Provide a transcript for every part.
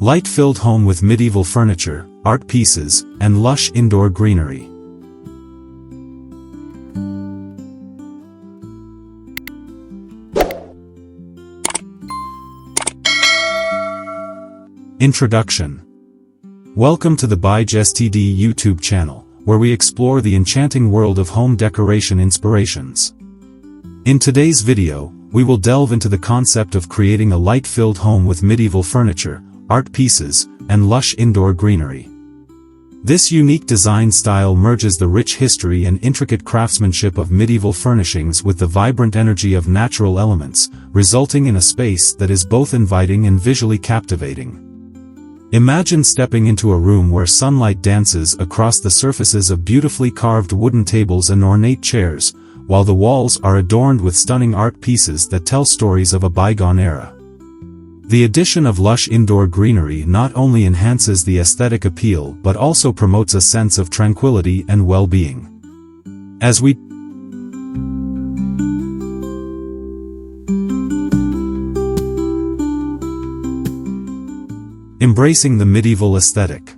light-filled home with medieval furniture, art pieces, and lush indoor greenery. Introduction. Welcome to the ByJSTD YouTube channel, where we explore the enchanting world of home decoration inspirations. In today's video, we will delve into the concept of creating a light-filled home with medieval furniture, art pieces, and lush indoor greenery. This unique design style merges the rich history and intricate craftsmanship of medieval furnishings with the vibrant energy of natural elements, resulting in a space that is both inviting and visually captivating. Imagine stepping into a room where sunlight dances across the surfaces of beautifully carved wooden tables and ornate chairs, while the walls are adorned with stunning art pieces that tell stories of a bygone era. The addition of lush indoor greenery not only enhances the aesthetic appeal but also promotes a sense of tranquility and well-being. As we Embracing the medieval aesthetic.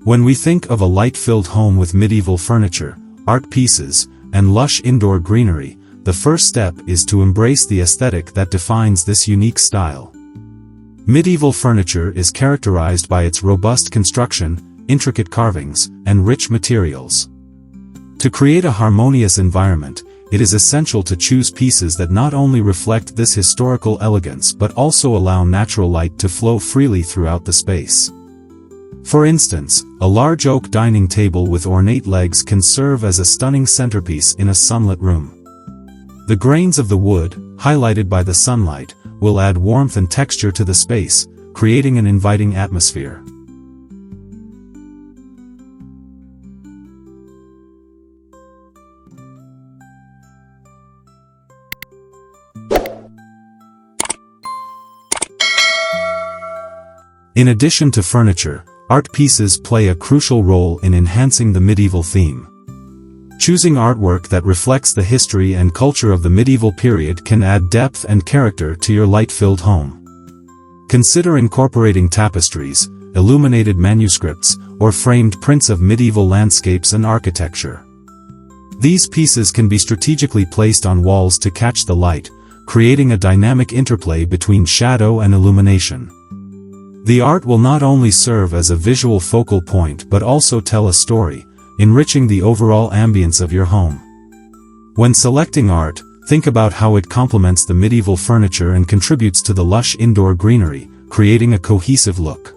When we think of a light-filled home with medieval furniture, art pieces, and lush indoor greenery, the first step is to embrace the aesthetic that defines this unique style. Medieval furniture is characterized by its robust construction, intricate carvings, and rich materials. To create a harmonious environment, it is essential to choose pieces that not only reflect this historical elegance but also allow natural light to flow freely throughout the space. For instance, a large oak dining table with ornate legs can serve as a stunning centerpiece in a sunlit room. The grains of the wood, highlighted by the sunlight, will add warmth and texture to the space, creating an inviting atmosphere. In addition to furniture, art pieces play a crucial role in enhancing the medieval theme. Choosing artwork that reflects the history and culture of the medieval period can add depth and character to your light-filled home. Consider incorporating tapestries, illuminated manuscripts, or framed prints of medieval landscapes and architecture. These pieces can be strategically placed on walls to catch the light, creating a dynamic interplay between shadow and illumination. The art will not only serve as a visual focal point but also tell a story, enriching the overall ambience of your home. When selecting art, think about how it complements the medieval furniture and contributes to the lush indoor greenery, creating a cohesive look.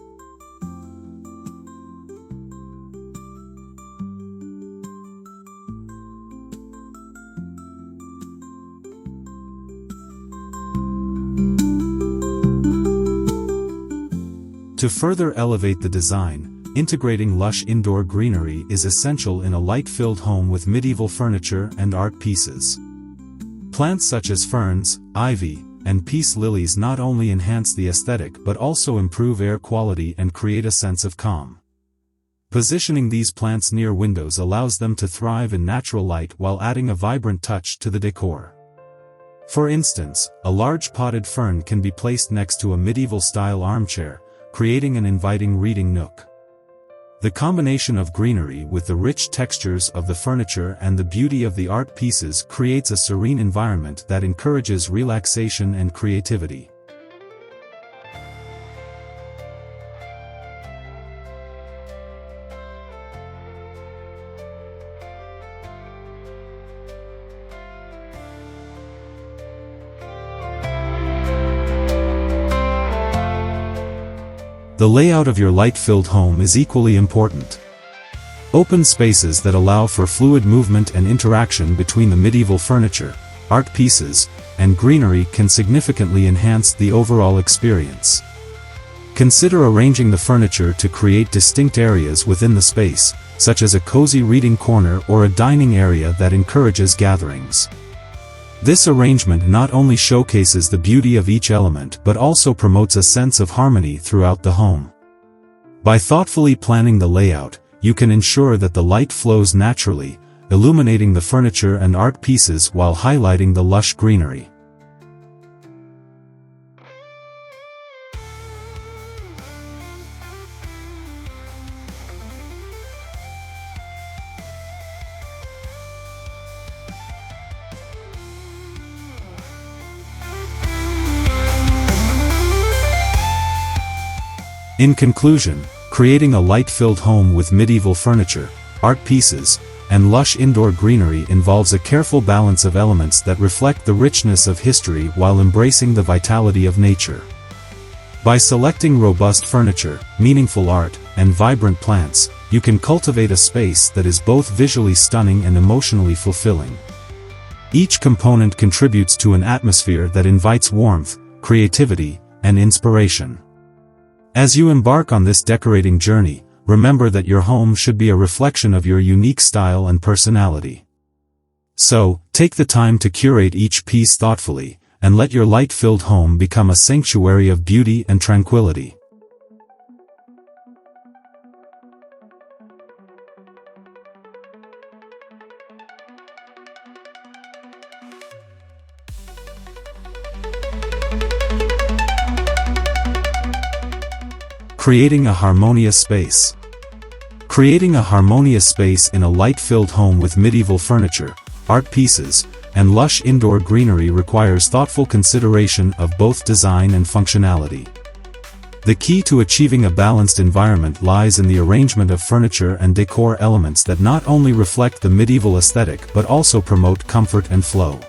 To further elevate the design, integrating lush indoor greenery is essential in a light-filled home with medieval furniture and art pieces. Plants such as ferns, ivy, and peace lilies not only enhance the aesthetic but also improve air quality and create a sense of calm. Positioning these plants near windows allows them to thrive in natural light while adding a vibrant touch to the decor. For instance, a large potted fern can be placed next to a medieval-style armchair, creating an inviting reading nook. The combination of greenery with the rich textures of the furniture and the beauty of the art pieces creates a serene environment that encourages relaxation and creativity. The layout of your light-filled home is equally important. Open spaces that allow for fluid movement and interaction between the medieval furniture, art pieces, and greenery can significantly enhance the overall experience. Consider arranging the furniture to create distinct areas within the space, such as a cozy reading corner or a dining area that encourages gatherings. This arrangement not only showcases the beauty of each element but also promotes a sense of harmony throughout the home. By thoughtfully planning the layout, you can ensure that the light flows naturally, illuminating the furniture and art pieces while highlighting the lush greenery. In conclusion, creating a light-filled home with medieval furniture, art pieces, and lush indoor greenery involves a careful balance of elements that reflect the richness of history while embracing the vitality of nature. By selecting robust furniture, meaningful art, and vibrant plants, you can cultivate a space that is both visually stunning and emotionally fulfilling. Each component contributes to an atmosphere that invites warmth, creativity, and inspiration. As you embark on this decorating journey, remember that your home should be a reflection of your unique style and personality. So, take the time to curate each piece thoughtfully, and let your light-filled home become a sanctuary of beauty and tranquility. Creating a harmonious space. Creating a harmonious space in a light-filled home with medieval furniture, art pieces, and lush indoor greenery requires thoughtful consideration of both design and functionality. The key to achieving a balanced environment lies in the arrangement of furniture and decor elements that not only reflect the medieval aesthetic but also promote comfort and flow.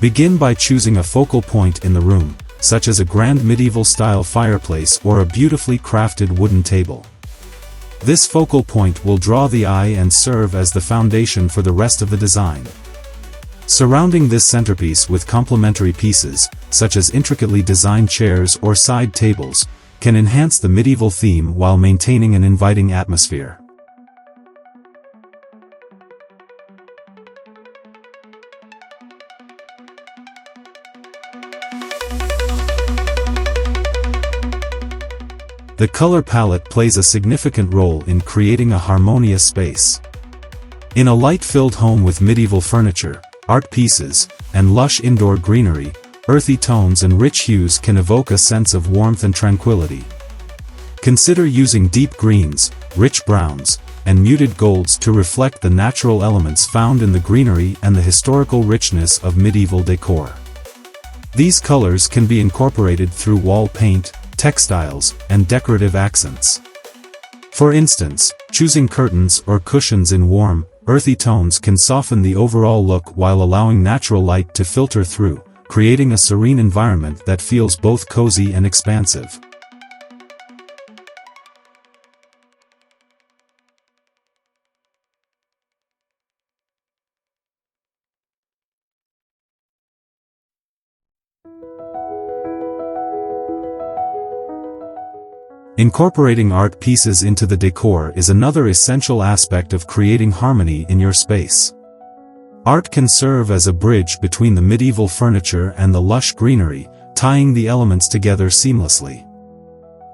Begin by choosing a focal point in the room, such as a grand medieval-style fireplace or a beautifully crafted wooden table. This focal point will draw the eye and serve as the foundation for the rest of the design. Surrounding this centerpiece with complementary pieces, such as intricately designed chairs or side tables, can enhance the medieval theme while maintaining an inviting atmosphere. The color palette plays a significant role in creating a harmonious space. In a light-filled home with medieval furniture, art pieces, and lush indoor greenery, earthy tones and rich hues can evoke a sense of warmth and tranquility. Consider using deep greens, rich browns, and muted golds to reflect the natural elements found in the greenery and the historical richness of medieval decor. These colors can be incorporated through wall paint, textiles, and decorative accents. For instance, choosing curtains or cushions in warm, earthy tones can soften the overall look while allowing natural light to filter through, creating a serene environment that feels both cozy and expansive. Incorporating art pieces into the decor is another essential aspect of creating harmony in your space. Art can serve as a bridge between the medieval furniture and the lush greenery, tying the elements together seamlessly.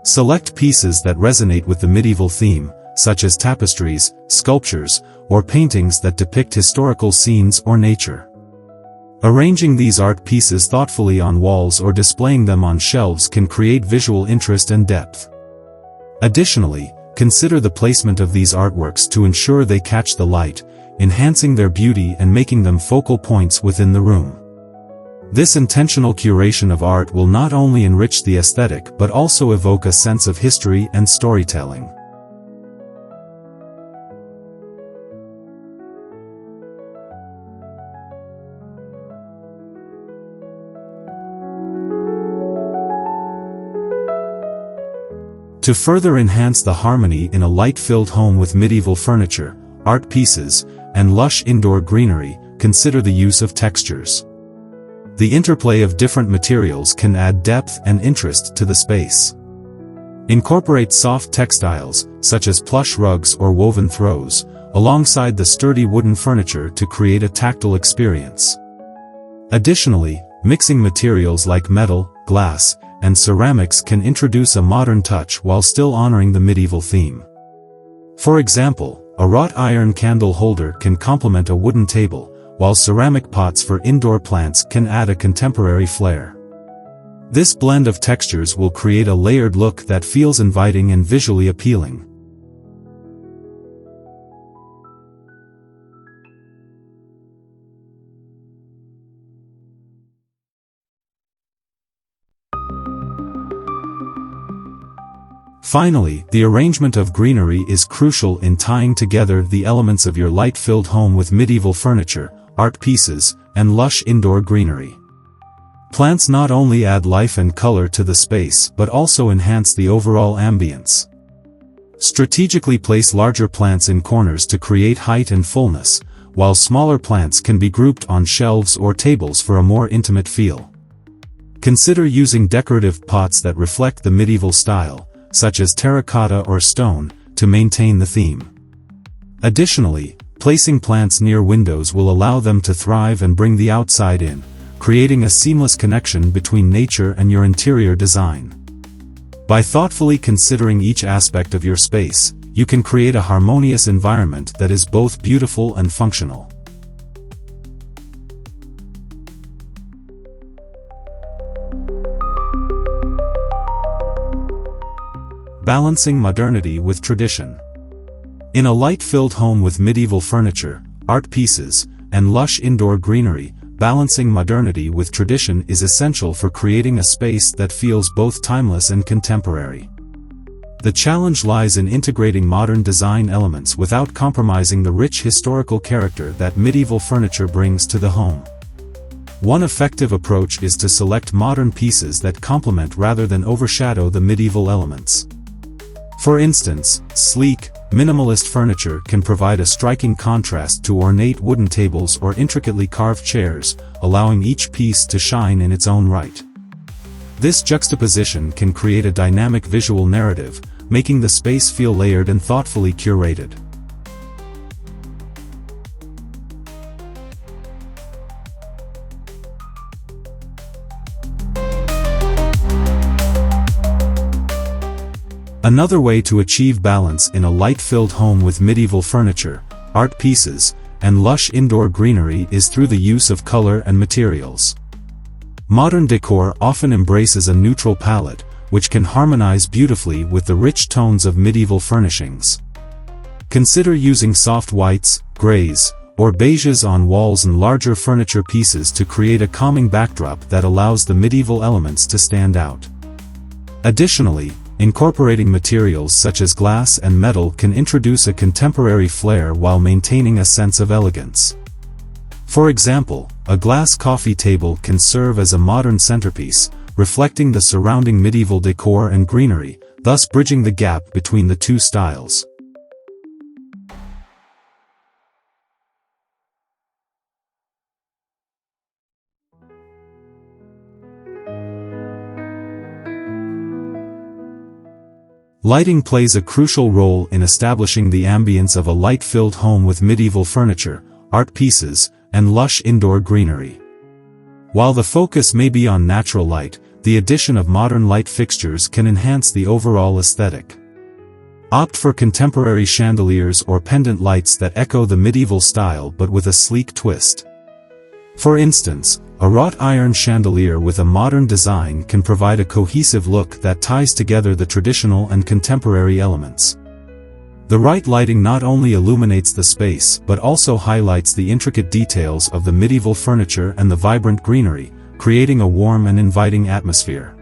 Select pieces that resonate with the medieval theme, such as tapestries, sculptures, or paintings that depict historical scenes or nature. Arranging these art pieces thoughtfully on walls or displaying them on shelves can create visual interest and depth. Additionally, consider the placement of these artworks to ensure they catch the light, enhancing their beauty and making them focal points within the room. This intentional curation of art will not only enrich the aesthetic but also evoke a sense of history and storytelling. To further enhance the harmony in a light-filled home with medieval furniture, art pieces, and lush indoor greenery, consider the use of textures. The interplay of different materials can add depth and interest to the space. Incorporate soft textiles, such as plush rugs or woven throws, alongside the sturdy wooden furniture to create a tactile experience. Additionally, mixing materials like metal, glass, and ceramics can introduce a modern touch while still honoring the medieval theme. For example, a wrought iron candle holder can complement a wooden table, while ceramic pots for indoor plants can add a contemporary flair. This blend of textures will create a layered look that feels inviting and visually appealing. Finally, the arrangement of greenery is crucial in tying together the elements of your light-filled home with medieval furniture, art pieces, and lush indoor greenery. Plants not only add life and color to the space but also enhance the overall ambience. Strategically place larger plants in corners to create height and fullness, while smaller plants can be grouped on shelves or tables for a more intimate feel. Consider using decorative pots that reflect the medieval style, such as terracotta or stone, to maintain the theme. Additionally, placing plants near windows will allow them to thrive and bring the outside in, creating a seamless connection between nature and your interior design. By thoughtfully considering each aspect of your space, you can create a harmonious environment that is both beautiful and functional. Balancing modernity with tradition. In a light-filled home with medieval furniture, art pieces, and lush indoor greenery, balancing modernity with tradition is essential for creating a space that feels both timeless and contemporary. The challenge lies in integrating modern design elements without compromising the rich historical character that medieval furniture brings to the home. One effective approach is to select modern pieces that complement rather than overshadow the medieval elements. For instance, sleek, minimalist furniture can provide a striking contrast to ornate wooden tables or intricately carved chairs, allowing each piece to shine in its own right. This juxtaposition can create a dynamic visual narrative, making the space feel layered and thoughtfully curated. Another way to achieve balance in a light-filled home with medieval furniture, art pieces, and lush indoor greenery is through the use of color and materials. Modern decor often embraces a neutral palette, which can harmonize beautifully with the rich tones of medieval furnishings. Consider using soft whites, grays, or beiges on walls and larger furniture pieces to create a calming backdrop that allows the medieval elements to stand out. Additionally, incorporating materials such as glass and metal can introduce a contemporary flair while maintaining a sense of elegance. For example, a glass coffee table can serve as a modern centerpiece, reflecting the surrounding medieval decor and greenery, thus bridging the gap between the two styles. Lighting plays a crucial role in establishing the ambience of a light-filled home with medieval furniture, art pieces, and lush indoor greenery. While the focus may be on natural light, the addition of modern light fixtures can enhance the overall aesthetic. Opt for contemporary chandeliers or pendant lights that echo the medieval style but with a sleek twist. For instance, a wrought iron chandelier with a modern design can provide a cohesive look that ties together the traditional and contemporary elements. The right lighting not only illuminates the space but also highlights the intricate details of the medieval furniture and the vibrant greenery, creating a warm and inviting atmosphere.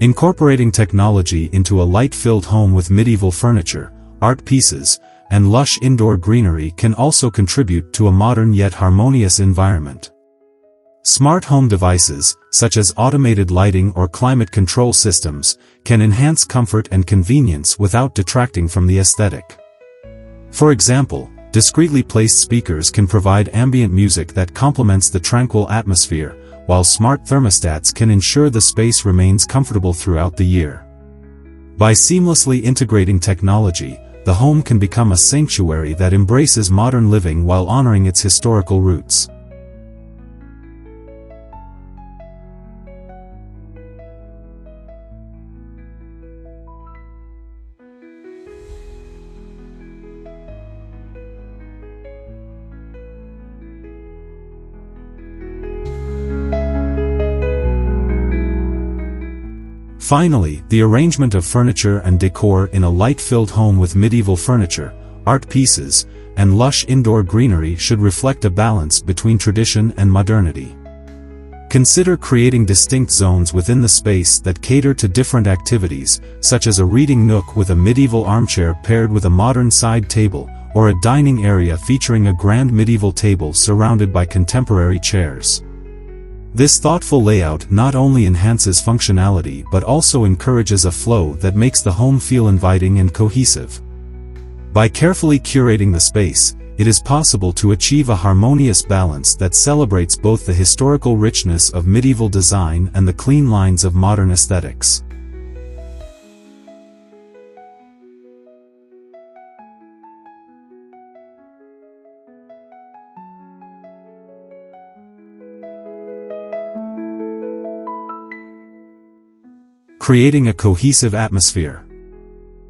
Incorporating technology into a light-filled home with medieval furniture, art pieces, and lush indoor greenery can also contribute to a modern yet harmonious environment. Smart home devices, such as automated lighting or climate control systems, can enhance comfort and convenience without detracting from the aesthetic. For example, discreetly placed speakers can provide ambient music that complements the tranquil atmosphere, while smart thermostats can ensure the space remains comfortable throughout the year. By seamlessly integrating technology, the home can become a sanctuary that embraces modern living while honoring its historical roots. Finally, the arrangement of furniture and decor in a light-filled home with medieval furniture, art pieces, and lush indoor greenery should reflect a balance between tradition and modernity. Consider creating distinct zones within the space that cater to different activities, such as a reading nook with a medieval armchair paired with a modern side table, or a dining area featuring a grand medieval table surrounded by contemporary chairs. This thoughtful layout not only enhances functionality but also encourages a flow that makes the home feel inviting and cohesive. By carefully curating the space, it is possible to achieve a harmonious balance that celebrates both the historical richness of medieval design and the clean lines of modern aesthetics. Creating a cohesive atmosphere.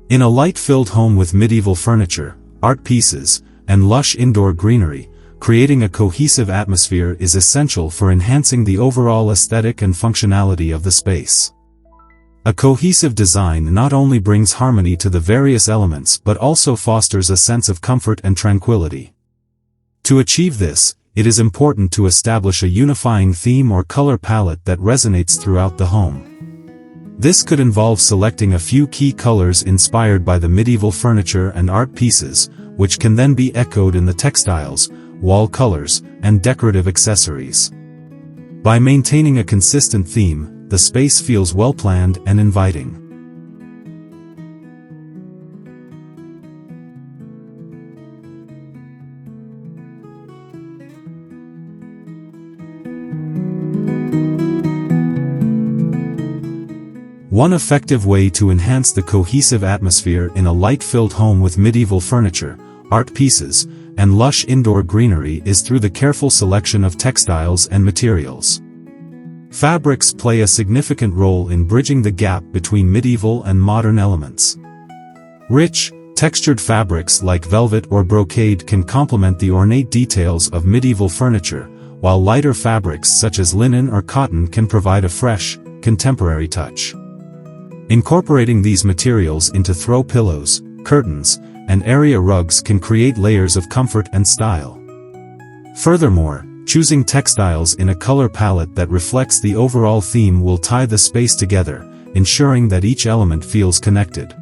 In a light-filled home with medieval furniture, art pieces, and lush indoor greenery, creating a cohesive atmosphere is essential for enhancing the overall aesthetic and functionality of the space. A cohesive design not only brings harmony to the various elements but also fosters a sense of comfort and tranquility. To achieve this, it is important to establish a unifying theme or color palette that resonates throughout the home. This could involve selecting a few key colors inspired by the medieval furniture and art pieces, which can then be echoed in the textiles, wall colors, and decorative accessories. By maintaining a consistent theme, the space feels well-planned and inviting. One effective way to enhance the cohesive atmosphere in a light-filled home with medieval furniture, art pieces, and lush indoor greenery is through the careful selection of textiles and materials. Fabrics play a significant role in bridging the gap between medieval and modern elements. Rich, textured fabrics like velvet or brocade can complement the ornate details of medieval furniture, while lighter fabrics such as linen or cotton can provide a fresh, contemporary touch. Incorporating these materials into throw pillows, curtains, and area rugs can create layers of comfort and style. Furthermore, choosing textiles in a color palette that reflects the overall theme will tie the space together, ensuring that each element feels connected.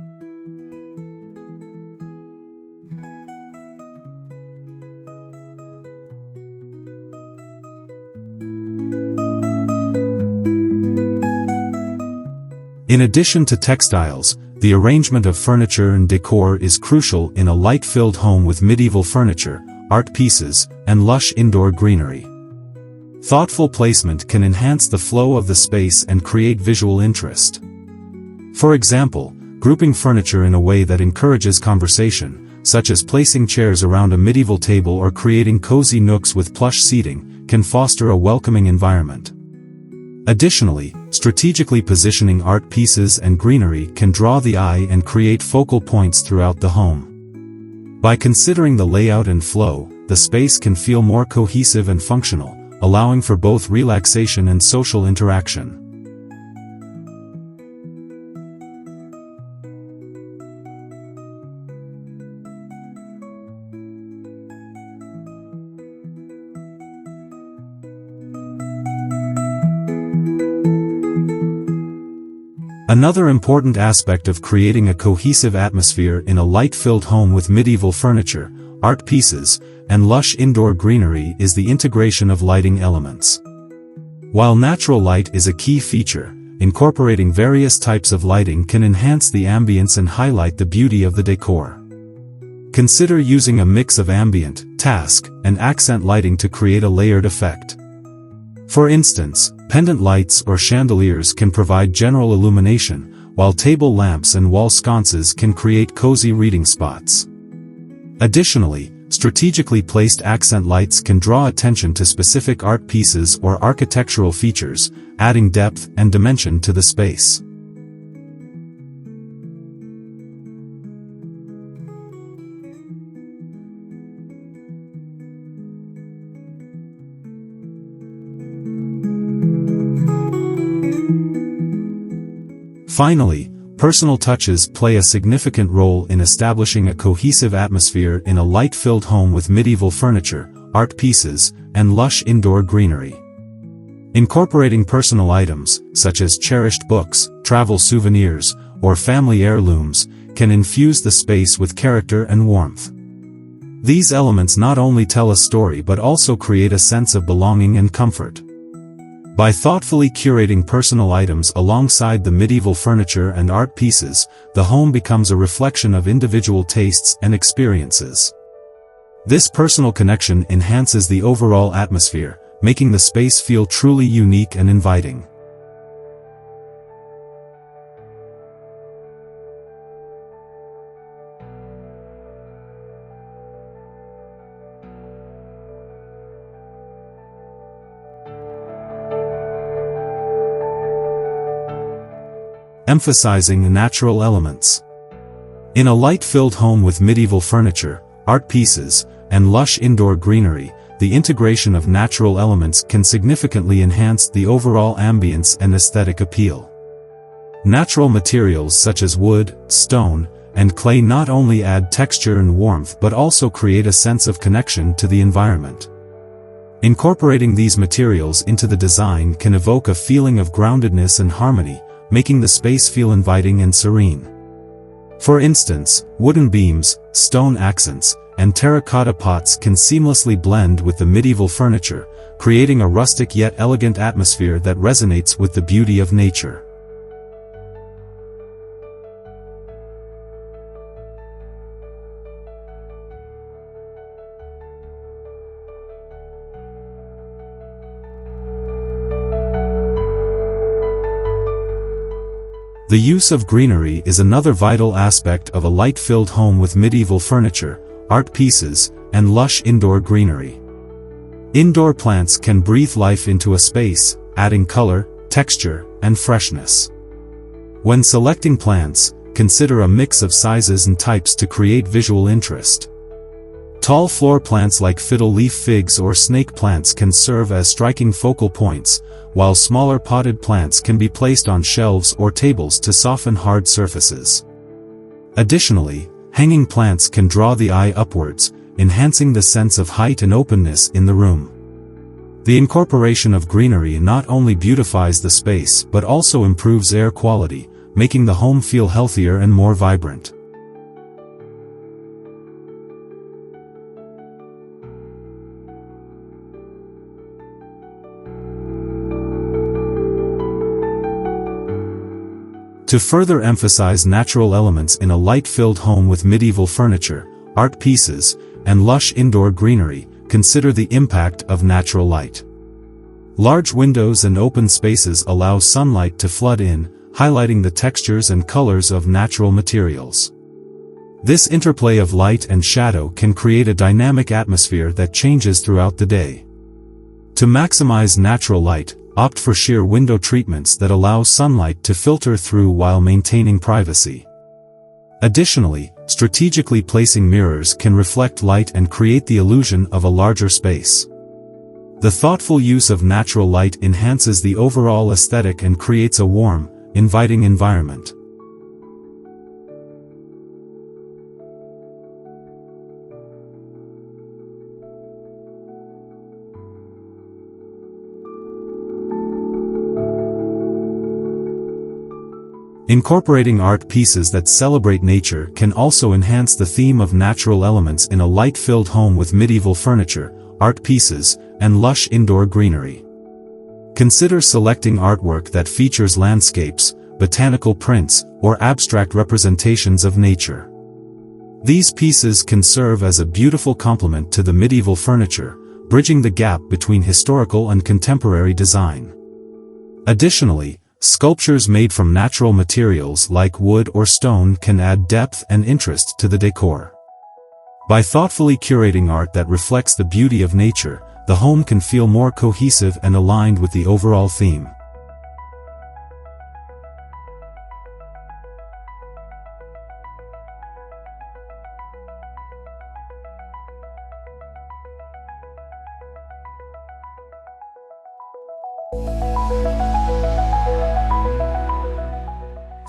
In addition to textiles, the arrangement of furniture and decor is crucial in a light-filled home with medieval furniture, art pieces, and lush indoor greenery. Thoughtful placement can enhance the flow of the space and create visual interest. For example, grouping furniture in a way that encourages conversation, such as placing chairs around a medieval table or creating cozy nooks with plush seating, can foster a welcoming environment. Additionally, strategically positioning art pieces and greenery can draw the eye and create focal points throughout the home. By considering the layout and flow, the space can feel more cohesive and functional, allowing for both relaxation and social interaction. Another important aspect of creating a cohesive atmosphere in a light-filled home with medieval furniture, art pieces, and lush indoor greenery is the integration of lighting elements. While natural light is a key feature, incorporating various types of lighting can enhance the ambience and highlight the beauty of the decor. Consider using a mix of ambient, task, and accent lighting to create a layered effect. For instance, pendant lights or chandeliers can provide general illumination, while table lamps and wall sconces can create cozy reading spots. Additionally, strategically placed accent lights can draw attention to specific art pieces or architectural features, adding depth and dimension to the space. Finally, personal touches play a significant role in establishing a cohesive atmosphere in a light-filled home with medieval furniture, art pieces, and lush indoor greenery. Incorporating personal items, such as cherished books, travel souvenirs, or family heirlooms, can infuse the space with character and warmth. These elements not only tell a story but also create a sense of belonging and comfort. By thoughtfully curating personal items alongside the medieval furniture and art pieces, the home becomes a reflection of individual tastes and experiences. This personal connection enhances the overall atmosphere, making the space feel truly unique and inviting. Emphasizing natural elements. In a light-filled home with medieval furniture, art pieces, and lush indoor greenery, the integration of natural elements can significantly enhance the overall ambience and aesthetic appeal. Natural materials such as wood, stone, and clay not only add texture and warmth but also create a sense of connection to the environment. Incorporating these materials into the design can evoke a feeling of groundedness and harmony, making the space feel inviting and serene. For instance, wooden beams, stone accents, and terracotta pots can seamlessly blend with the medieval furniture, creating a rustic yet elegant atmosphere that resonates with the beauty of nature. The use of greenery is another vital aspect of a light-filled home with medieval furniture, art pieces, and lush indoor greenery. Indoor plants can breathe life into a space, adding color, texture, and freshness. When selecting plants, consider a mix of sizes and types to create visual interest. Tall floor plants like fiddle leaf figs or snake plants can serve as striking focal points, while smaller potted plants can be placed on shelves or tables to soften hard surfaces. Additionally, hanging plants can draw the eye upwards, enhancing the sense of height and openness in the room. The incorporation of greenery not only beautifies the space but also improves air quality, making the home feel healthier and more vibrant. To further emphasize natural elements in a light-filled home with medieval furniture, art pieces, and lush indoor greenery, consider the impact of natural light. Large windows and open spaces allow sunlight to flood in, highlighting the textures and colors of natural materials. This interplay of light and shadow can create a dynamic atmosphere that changes throughout the day. To maximize natural light, opt for sheer window treatments that allow sunlight to filter through while maintaining privacy. Additionally, strategically placing mirrors can reflect light and create the illusion of a larger space. The thoughtful use of natural light enhances the overall aesthetic and creates a warm, inviting environment. Incorporating art pieces that celebrate nature can also enhance the theme of natural elements in a light-filled home with medieval furniture, art pieces, and lush indoor greenery. Consider selecting artwork that features landscapes, botanical prints, or abstract representations of nature. These pieces can serve as a beautiful complement to the medieval furniture, bridging the gap between historical and contemporary design. Additionally, sculptures made from natural materials like wood or stone can add depth and interest to the decor. By thoughtfully curating art that reflects the beauty of nature, the home can feel more cohesive and aligned with the overall theme.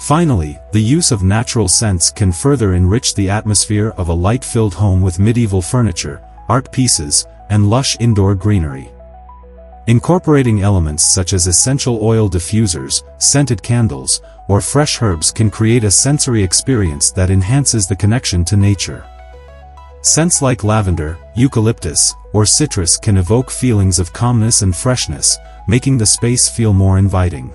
Finally, the use of natural scents can further enrich the atmosphere of a light-filled home with medieval furniture, art pieces, and lush indoor greenery. Incorporating elements such as essential oil diffusers, scented candles, or fresh herbs can create a sensory experience that enhances the connection to nature. Scents like lavender, eucalyptus, or citrus can evoke feelings of calmness and freshness, making the space feel more inviting.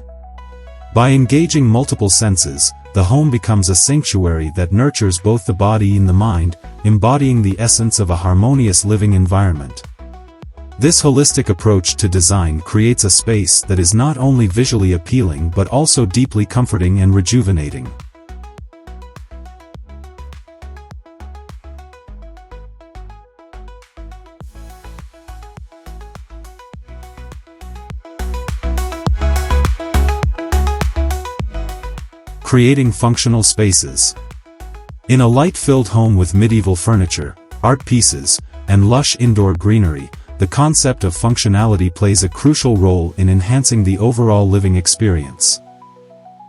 By engaging multiple senses, the home becomes a sanctuary that nurtures both the body and the mind, embodying the essence of a harmonious living environment. This holistic approach to design creates a space that is not only visually appealing but also deeply comforting and rejuvenating. Creating functional spaces. In a light-filled home with medieval furniture, art pieces, and lush indoor greenery, the concept of functionality plays a crucial role in enhancing the overall living experience.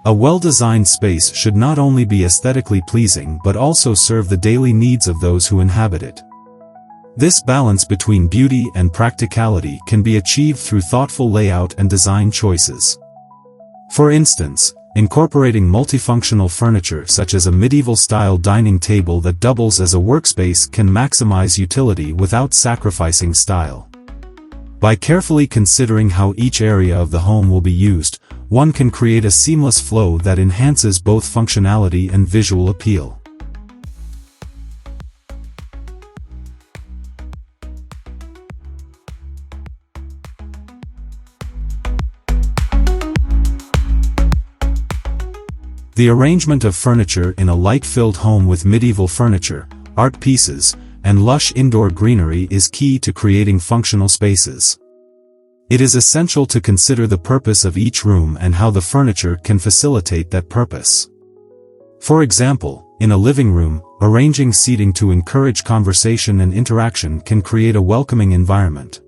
A well-designed space should not only be aesthetically pleasing but also serve the daily needs of those who inhabit it. This balance between beauty and practicality can be achieved through thoughtful layout and design choices. For instance, incorporating multifunctional furniture such as a medieval-style dining table that doubles as a workspace can maximize utility without sacrificing style. By carefully considering how each area of the home will be used, one can create a seamless flow that enhances both functionality and visual appeal. The arrangement of furniture in a light-filled home with medieval furniture, art pieces, and lush indoor greenery is key to creating functional spaces. It is essential to consider the purpose of each room and how the furniture can facilitate that purpose. For example, in a living room, arranging seating to encourage conversation and interaction can create a welcoming environment.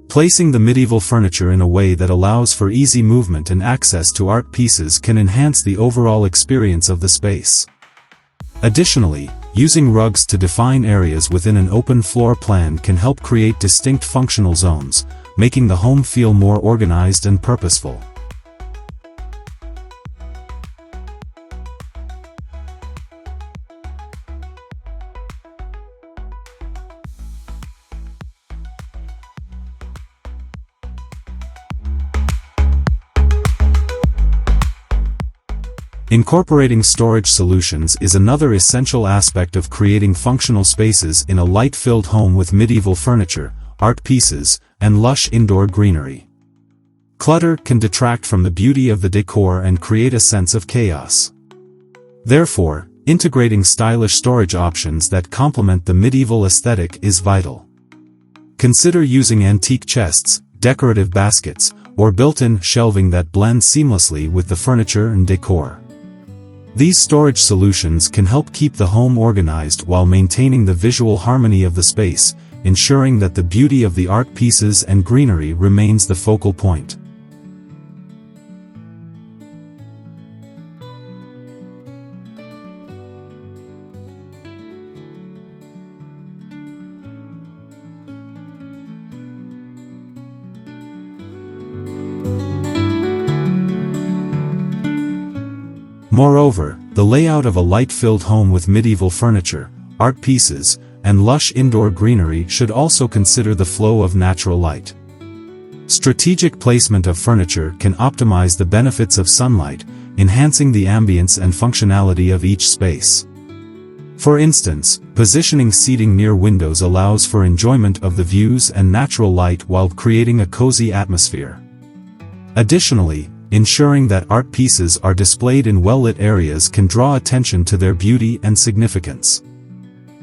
Placing the medieval furniture in a way that allows for easy movement and access to art pieces can enhance the overall experience of the space. Additionally, using rugs to define areas within an open floor plan can help create distinct functional zones, making the home feel more organized and purposeful. Incorporating storage solutions is another essential aspect of creating functional spaces in a light-filled home with medieval furniture, art pieces, and lush indoor greenery. Clutter can detract from the beauty of the decor and create a sense of chaos. Therefore, integrating stylish storage options that complement the medieval aesthetic is vital. Consider using antique chests, decorative baskets, or built-in shelving that blend seamlessly with the furniture and decor. These storage solutions can help keep the home organized while maintaining the visual harmony of the space, ensuring that the beauty of the art pieces and greenery remains the focal point. Moreover, the layout of a light-filled home with medieval furniture, art pieces, and lush indoor greenery should also consider the flow of natural light. Strategic placement of furniture can optimize the benefits of sunlight, enhancing the ambience and functionality of each space. For instance, positioning seating near windows allows for enjoyment of the views and natural light while creating a cozy atmosphere. Additionally, ensuring that art pieces are displayed in well-lit areas can draw attention to their beauty and significance.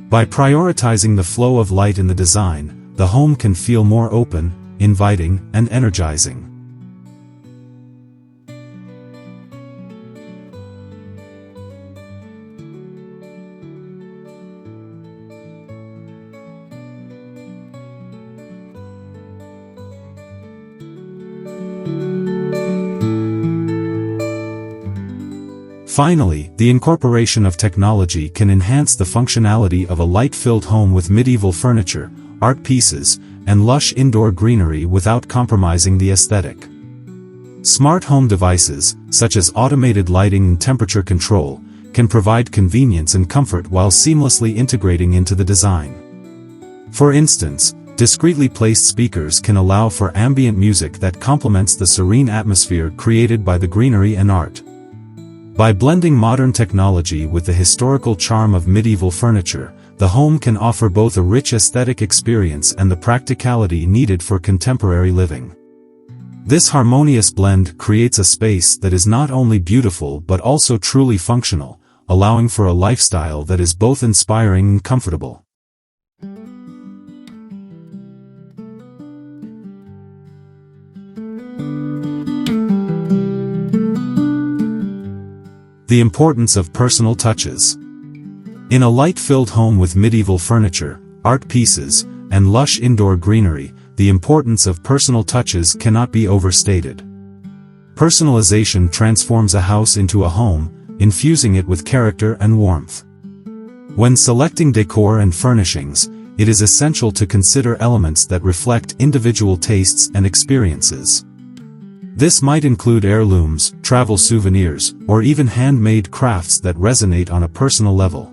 By prioritizing the flow of light in the design, the home can feel more open, inviting, and energizing. Finally, the incorporation of technology can enhance the functionality of a light-filled home with medieval furniture, art pieces, and lush indoor greenery without compromising the aesthetic. Smart home devices, such as automated lighting and temperature control, can provide convenience and comfort while seamlessly integrating into the design. For instance, discreetly placed speakers can allow for ambient music that complements the serene atmosphere created by the greenery and art. By blending modern technology with the historical charm of medieval furniture, the home can offer both a rich aesthetic experience and the practicality needed for contemporary living. This harmonious blend creates a space that is not only beautiful but also truly functional, allowing for a lifestyle that is both inspiring and comfortable. The importance of personal touches. In a light-filled home with medieval furniture, art pieces, and lush indoor greenery, the importance of personal touches cannot be overstated. Personalization transforms a house into a home, infusing it with character and warmth. When selecting decor and furnishings, it is essential to consider elements that reflect individual tastes and experiences. This might include heirlooms, travel souvenirs, or even handmade crafts that resonate on a personal level.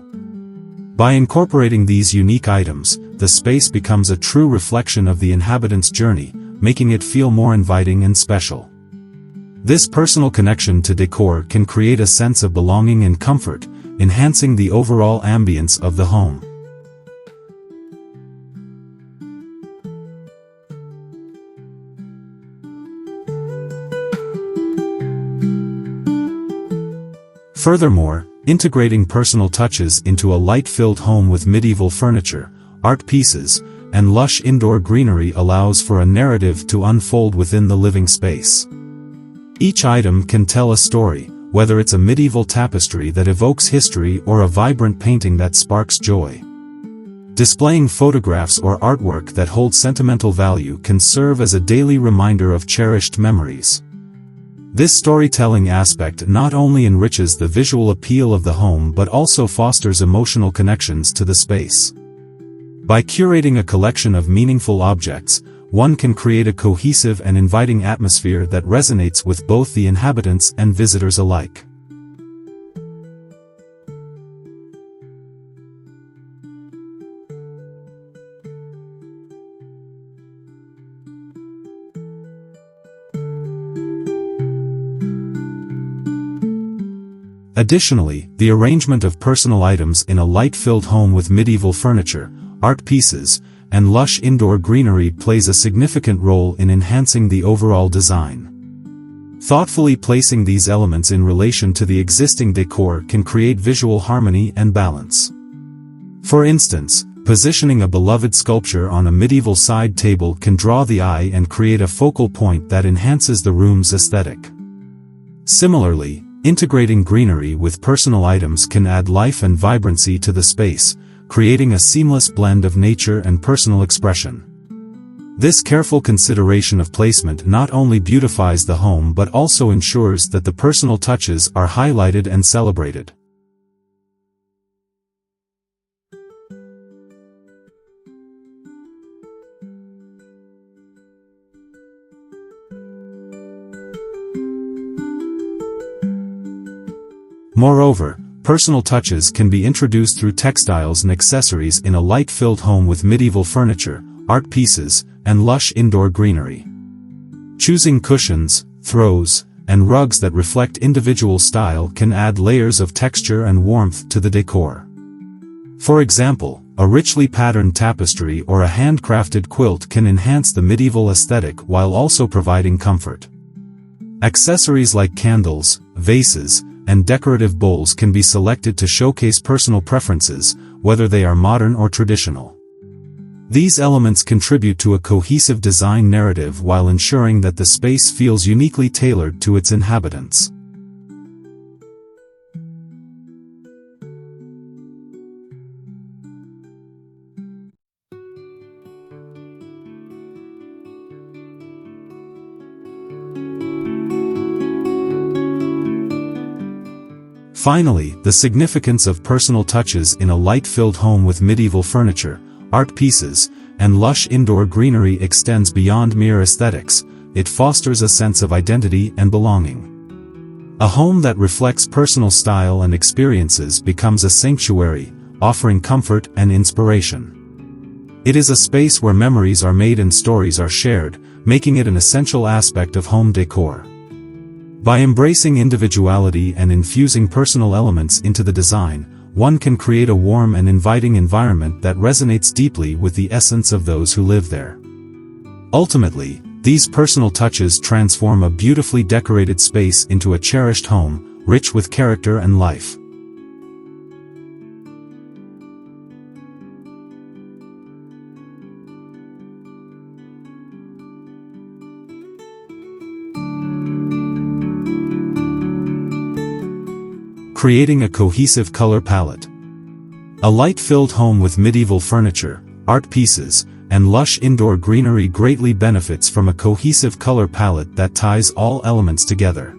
By incorporating these unique items, the space becomes a true reflection of the inhabitant's journey, making it feel more inviting and special. This personal connection to decor can create a sense of belonging and comfort, enhancing the overall ambience of the home. Furthermore, integrating personal touches into a light-filled home with medieval furniture, art pieces, and lush indoor greenery allows for a narrative to unfold within the living space. Each item can tell a story, whether it's a medieval tapestry that evokes history or a vibrant painting that sparks joy. Displaying photographs or artwork that hold sentimental value can serve as a daily reminder of cherished memories. This storytelling aspect not only enriches the visual appeal of the home but also fosters emotional connections to the space. By curating a collection of meaningful objects, one can create a cohesive and inviting atmosphere that resonates with both the inhabitants and visitors alike. Additionally, the arrangement of personal items in a light-filled home with medieval furniture, art pieces, and lush indoor greenery plays a significant role in enhancing the overall design. Thoughtfully placing these elements in relation to the existing decor can create visual harmony and balance. For instance, positioning a beloved sculpture on a medieval side table can draw the eye and create a focal point that enhances the room's aesthetic. Similarly, integrating greenery with personal items can add life and vibrancy to the space, creating a seamless blend of nature and personal expression. This careful consideration of placement not only beautifies the home but also ensures that the personal touches are highlighted and celebrated. Moreover, personal touches can be introduced through textiles and accessories in a light-filled home with medieval furniture, art pieces, and lush indoor greenery. Choosing cushions, throws, and rugs that reflect individual style can add layers of texture and warmth to the decor. For example, a richly patterned tapestry or a handcrafted quilt can enhance the medieval aesthetic while also providing comfort. Accessories like candles, vases, and decorative bowls can be selected to showcase personal preferences, whether they are modern or traditional. These elements contribute to a cohesive design narrative while ensuring that the space feels uniquely tailored to its inhabitants. Finally, the significance of personal touches in a light-filled home with medieval furniture, art pieces, and lush indoor greenery extends beyond mere aesthetics. It fosters a sense of identity and belonging. A home that reflects personal style and experiences becomes a sanctuary, offering comfort and inspiration. It is a space where memories are made and stories are shared, making it an essential aspect of home decor. By embracing individuality and infusing personal elements into the design, one can create a warm and inviting environment that resonates deeply with the essence of those who live there. Ultimately, these personal touches transform a beautifully decorated space into a cherished home, rich with character and life. Creating a cohesive color palette. A light-filled home with medieval furniture, art pieces, and lush indoor greenery greatly benefits from a cohesive color palette that ties all elements together.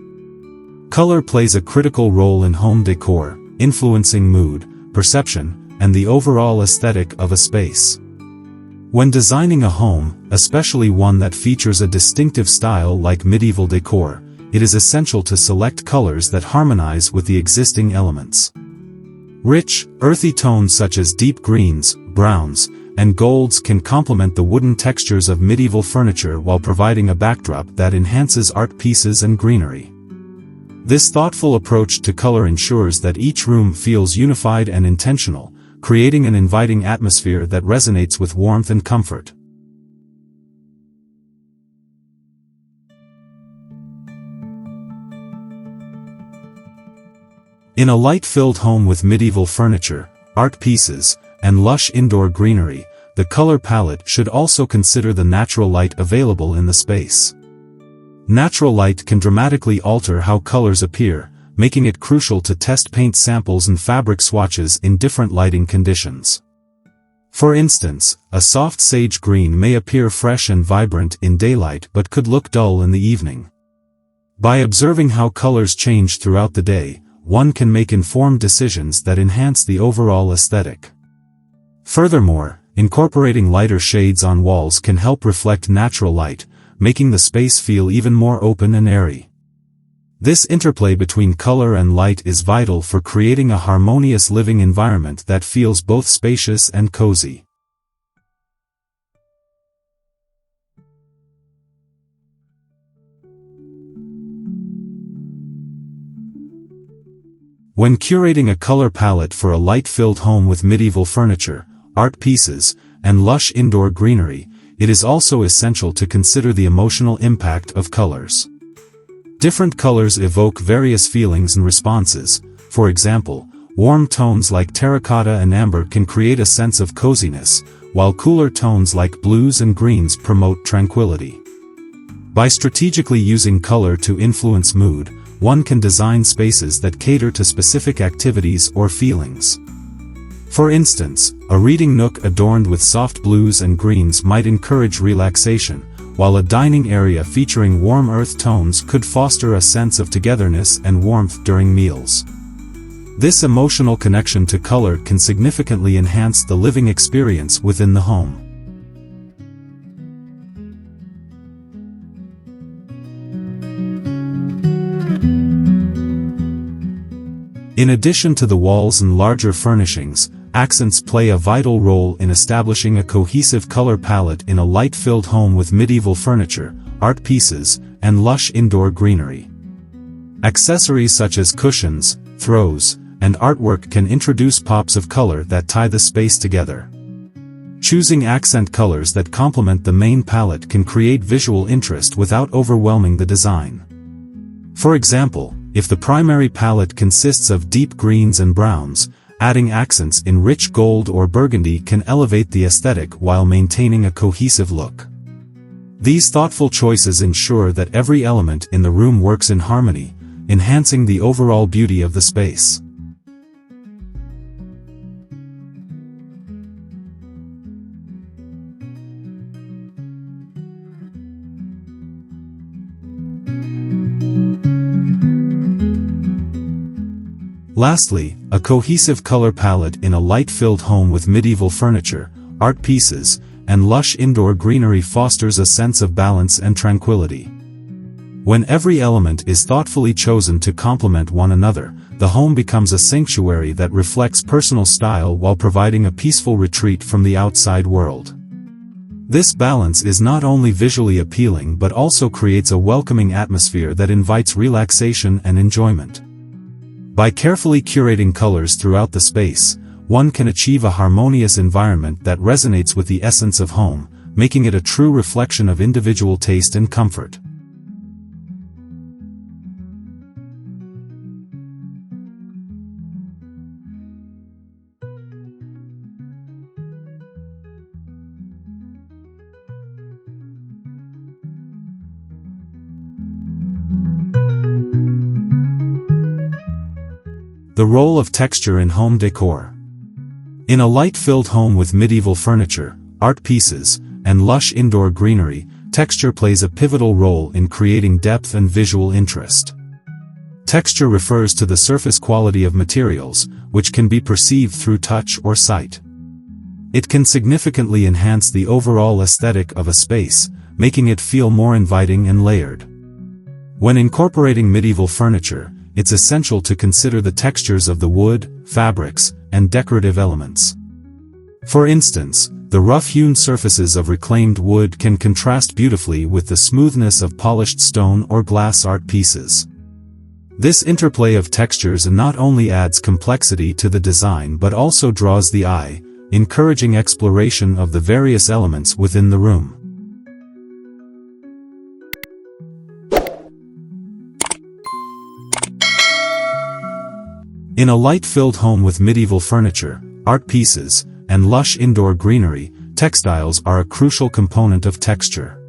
Color plays a critical role in home decor, influencing mood, perception, and the overall aesthetic of a space. When designing a home, especially one that features a distinctive style like medieval decor, it is essential to select colors that harmonize with the existing elements. Rich, earthy tones such as deep greens, browns, and golds can complement the wooden textures of medieval furniture while providing a backdrop that enhances art pieces and greenery. This thoughtful approach to color ensures that each room feels unified and intentional, creating an inviting atmosphere that resonates with warmth and comfort. In a light-filled home with medieval furniture, art pieces, and lush indoor greenery, the color palette should also consider the natural light available in the space. Natural light can dramatically alter how colors appear, making it crucial to test paint samples and fabric swatches in different lighting conditions. For instance, a soft sage green may appear fresh and vibrant in daylight but could look dull in the evening. By observing how colors change throughout the day, one can make informed decisions that enhance the overall aesthetic. Furthermore, incorporating lighter shades on walls can help reflect natural light, making the space feel even more open and airy. This interplay between color and light is vital for creating a harmonious living environment that feels both spacious and cozy. When curating a color palette for a light-filled home with medieval furniture, art pieces, and lush indoor greenery, it is also essential to consider the emotional impact of colors. Different colors evoke various feelings and responses. For example, warm tones like terracotta and amber can create a sense of coziness, while cooler tones like blues and greens promote tranquility. By strategically using color to influence mood, one can design spaces that cater to specific activities or feelings. For instance, a reading nook adorned with soft blues and greens might encourage relaxation, while a dining area featuring warm earth tones could foster a sense of togetherness and warmth during meals. This emotional connection to color can significantly enhance the living experience within the home. In addition to the walls and larger furnishings, accents play a vital role in establishing a cohesive color palette in a light-filled home with medieval furniture, art pieces, and lush indoor greenery. Accessories such as cushions, throws, and artwork can introduce pops of color that tie the space together. Choosing accent colors that complement the main palette can create visual interest without overwhelming the design. For example, if the primary palette consists of deep greens and browns, adding accents in rich gold or burgundy can elevate the aesthetic while maintaining a cohesive look. These thoughtful choices ensure that every element in the room works in harmony, enhancing the overall beauty of the space. Lastly, a cohesive color palette in a light-filled home with medieval furniture, art pieces, and lush indoor greenery fosters a sense of balance and tranquility. When every element is thoughtfully chosen to complement one another, the home becomes a sanctuary that reflects personal style while providing a peaceful retreat from the outside world. This balance is not only visually appealing but also creates a welcoming atmosphere that invites relaxation and enjoyment. By carefully curating colors throughout the space, one can achieve a harmonious environment that resonates with the essence of home, making it a true reflection of individual taste and comfort. The role of texture in home decor. In a light-filled home with medieval furniture, art pieces, and lush indoor greenery, texture plays a pivotal role in creating depth and visual interest. Texture refers to the surface quality of materials, which can be perceived through touch or sight. It can significantly enhance the overall aesthetic of a space, making it feel more inviting and layered. When incorporating medieval furniture, it's essential to consider the textures of the wood, fabrics, and decorative elements. For instance, the rough-hewn surfaces of reclaimed wood can contrast beautifully with the smoothness of polished stone or glass art pieces. This interplay of textures not only adds complexity to the design but also draws the eye, encouraging exploration of the various elements within the room. In a light-filled home with medieval furniture, art pieces, and lush indoor greenery, textiles are a crucial component of texture.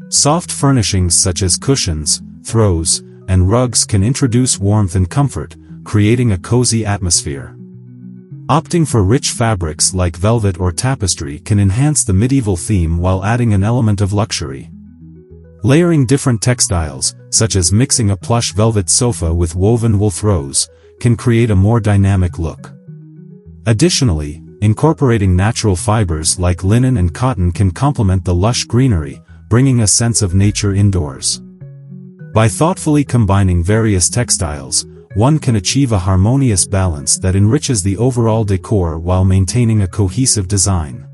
Soft furnishings such as cushions, throws, and rugs can introduce warmth and comfort, creating a cozy atmosphere. Opting for rich fabrics like velvet or tapestry can enhance the medieval theme while adding an element of luxury. Layering different textiles, such as mixing a plush velvet sofa with woven wool throws, can create a more dynamic look. Additionally, incorporating natural fibers like linen and cotton can complement the lush greenery, bringing a sense of nature indoors. By thoughtfully combining various textiles, one can achieve a harmonious balance that enriches the overall decor while maintaining a cohesive design.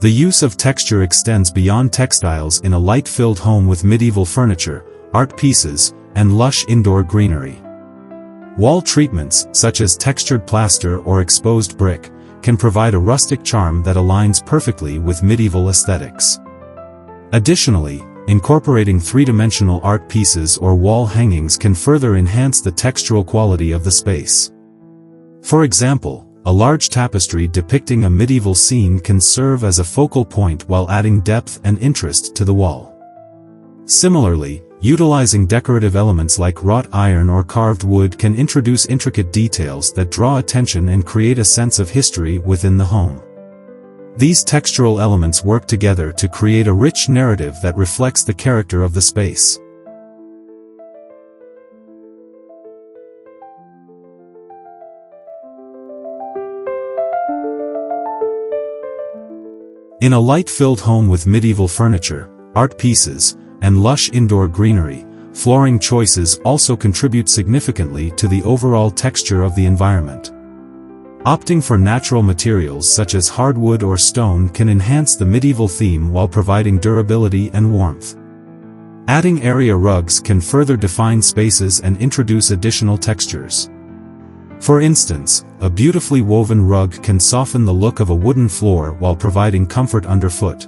The use of texture extends beyond textiles in a light-filled home with medieval furniture, art pieces, and lush indoor greenery. Wall treatments, such as textured plaster or exposed brick, can provide a rustic charm that aligns perfectly with medieval aesthetics. Additionally, incorporating three-dimensional art pieces or wall hangings can further enhance the textural quality of the space. For example, a large tapestry depicting a medieval scene can serve as a focal point while adding depth and interest to the wall. Similarly, utilizing decorative elements like wrought iron or carved wood can introduce intricate details that draw attention and create a sense of history within the home. These textural elements work together to create a rich narrative that reflects the character of the space. In a light-filled home with medieval furniture, art pieces, and lush indoor greenery, flooring choices also contribute significantly to the overall texture of the environment. Opting for natural materials such as hardwood or stone can enhance the medieval theme while providing durability and warmth. Adding area rugs can further define spaces and introduce additional textures. For instance, a beautifully woven rug can soften the look of a wooden floor while providing comfort underfoot.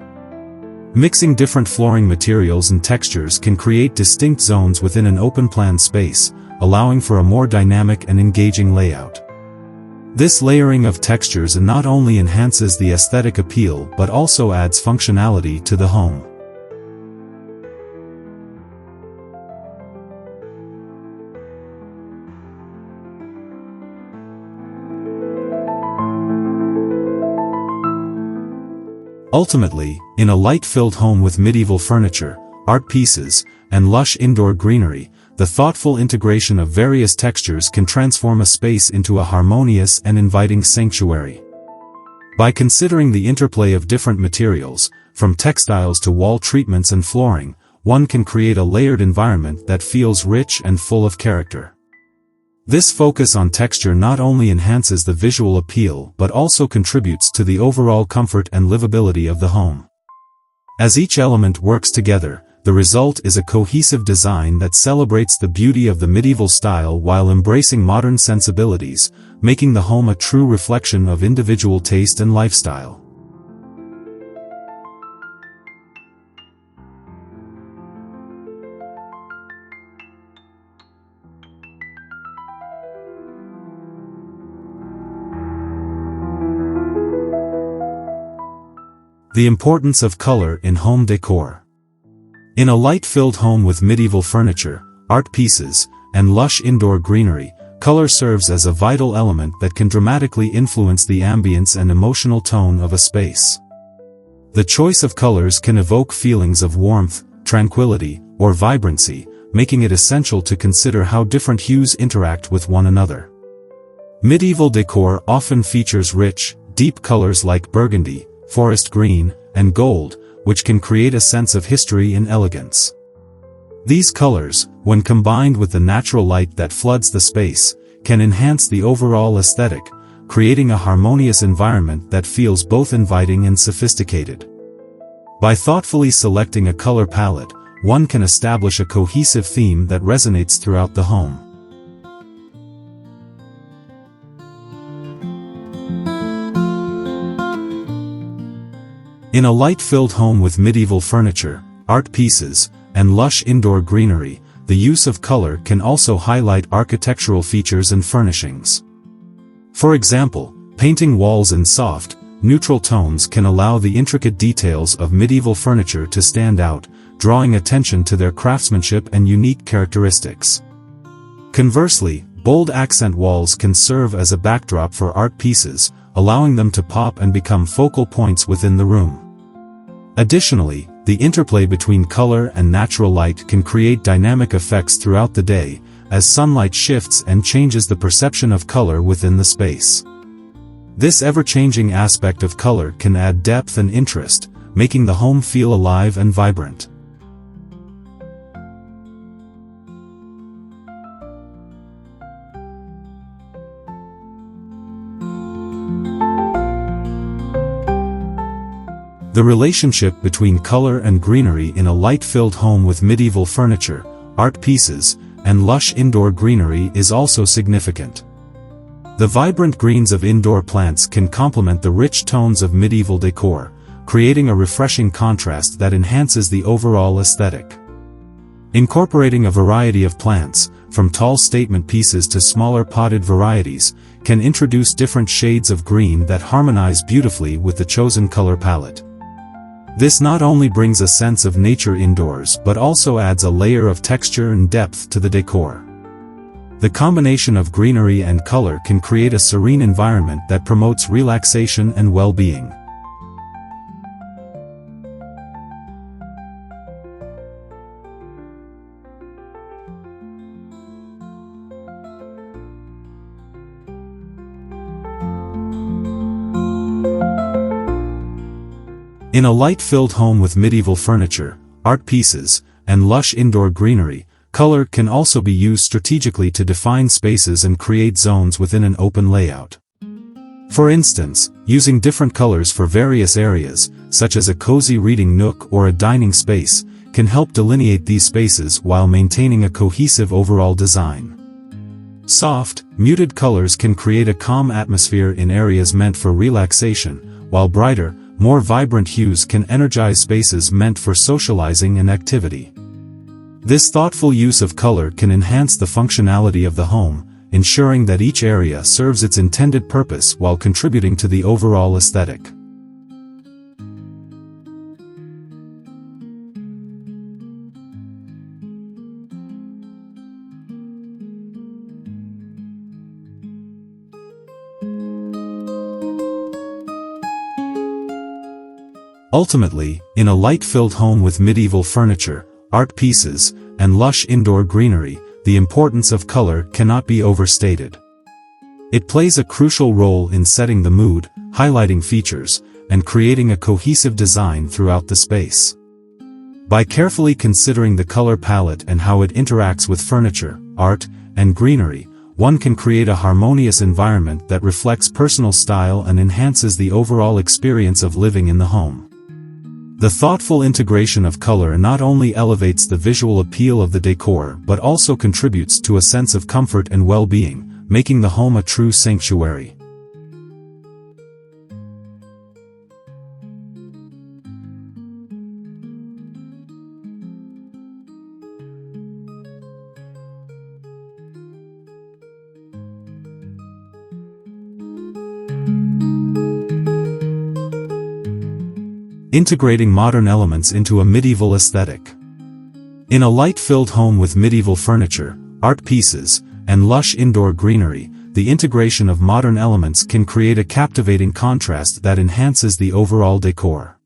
Mixing different flooring materials and textures can create distinct zones within an open-plan space, allowing for a more dynamic and engaging layout. This layering of textures not only enhances the aesthetic appeal but also adds functionality to the home. Ultimately, in a light-filled home with medieval furniture, art pieces, and lush indoor greenery, the thoughtful integration of various textures can transform a space into a harmonious and inviting sanctuary. By considering the interplay of different materials, from textiles to wall treatments and flooring, one can create a layered environment that feels rich and full of character. This focus on texture not only enhances the visual appeal but also contributes to the overall comfort and livability of the home. As each element works together, the result is a cohesive design that celebrates the beauty of the medieval style while embracing modern sensibilities, making the home a true reflection of individual taste and lifestyle. The importance of color in home decor. In a light-filled home with medieval furniture, art pieces, and lush indoor greenery, color serves as a vital element that can dramatically influence the ambience and emotional tone of a space. The choice of colors can evoke feelings of warmth, tranquility, or vibrancy, making it essential to consider how different hues interact with one another. Medieval decor often features rich, deep colors like burgundy, forest green, and gold, which can create a sense of history and elegance. These colors, when combined with the natural light that floods the space, can enhance the overall aesthetic, creating a harmonious environment that feels both inviting and sophisticated. By thoughtfully selecting a color palette, one can establish a cohesive theme that resonates throughout the home. In a light-filled home with medieval furniture, art pieces, and lush indoor greenery, the use of color can also highlight architectural features and furnishings. For example, painting walls in soft, neutral tones can allow the intricate details of medieval furniture to stand out, drawing attention to their craftsmanship and unique characteristics. Conversely, bold accent walls can serve as a backdrop for art pieces, allowing them to pop and become focal points within the room. Additionally, the interplay between color and natural light can create dynamic effects throughout the day, as sunlight shifts and changes the perception of color within the space. This ever-changing aspect of color can add depth and interest, making the home feel alive and vibrant. The relationship between color and greenery in a light-filled home with medieval furniture, art pieces, and lush indoor greenery is also significant. The vibrant greens of indoor plants can complement the rich tones of medieval decor, creating a refreshing contrast that enhances the overall aesthetic. Incorporating a variety of plants, from tall statement pieces to smaller potted varieties, can introduce different shades of green that harmonize beautifully with the chosen color palette. This not only brings a sense of nature indoors but also adds a layer of texture and depth to the decor. The combination of greenery and color can create a serene environment that promotes relaxation and well-being. In a light-filled home with medieval furniture, art pieces, and lush indoor greenery, color can also be used strategically to define spaces and create zones within an open layout. For instance, using different colors for various areas, such as a cozy reading nook or a dining space, can help delineate these spaces while maintaining a cohesive overall design. Soft, muted colors can create a calm atmosphere in areas meant for relaxation, while brighter, more vibrant hues can energize spaces meant for socializing and activity. This thoughtful use of color can enhance the functionality of the home, ensuring that each area serves its intended purpose while contributing to the overall aesthetic. Ultimately, in a light-filled home with medieval furniture, art pieces, and lush indoor greenery, the importance of color cannot be overstated. It plays a crucial role in setting the mood, highlighting features, and creating a cohesive design throughout the space. By carefully considering the color palette and how it interacts with furniture, art, and greenery, one can create a harmonious environment that reflects personal style and enhances the overall experience of living in the home. The thoughtful integration of color not only elevates the visual appeal of the decor but also contributes to a sense of comfort and well-being, making the home a true sanctuary. Integrating modern elements into a medieval aesthetic. In a light-filled home with medieval furniture, art pieces, and lush indoor greenery, the integration of modern elements can create a captivating contrast that enhances the overall decor.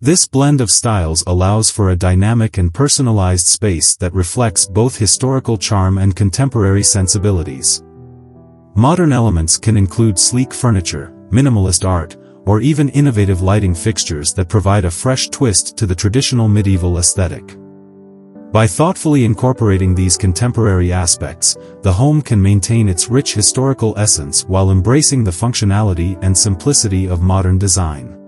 This blend of styles allows for a dynamic and personalized space that reflects both historical charm and contemporary sensibilities. Modern elements can include sleek furniture, minimalist art, or even innovative lighting fixtures that provide a fresh twist to the traditional medieval aesthetic. By thoughtfully incorporating these contemporary aspects, the home can maintain its rich historical essence while embracing the functionality and simplicity of modern design.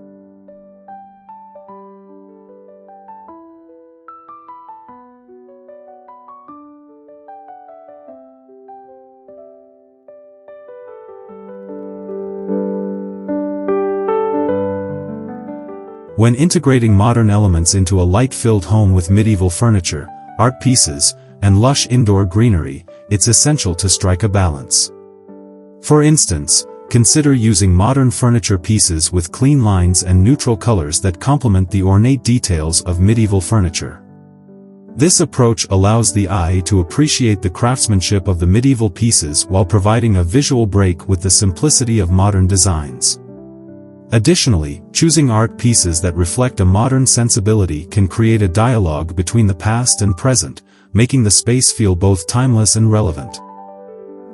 When integrating modern elements into a light-filled home with medieval furniture, art pieces, and lush indoor greenery, it's essential to strike a balance. For instance, consider using modern furniture pieces with clean lines and neutral colors that complement the ornate details of medieval furniture. This approach allows the eye to appreciate the craftsmanship of the medieval pieces while providing a visual break with the simplicity of modern designs. Additionally, choosing art pieces that reflect a modern sensibility can create a dialogue between the past and present, making the space feel both timeless and relevant.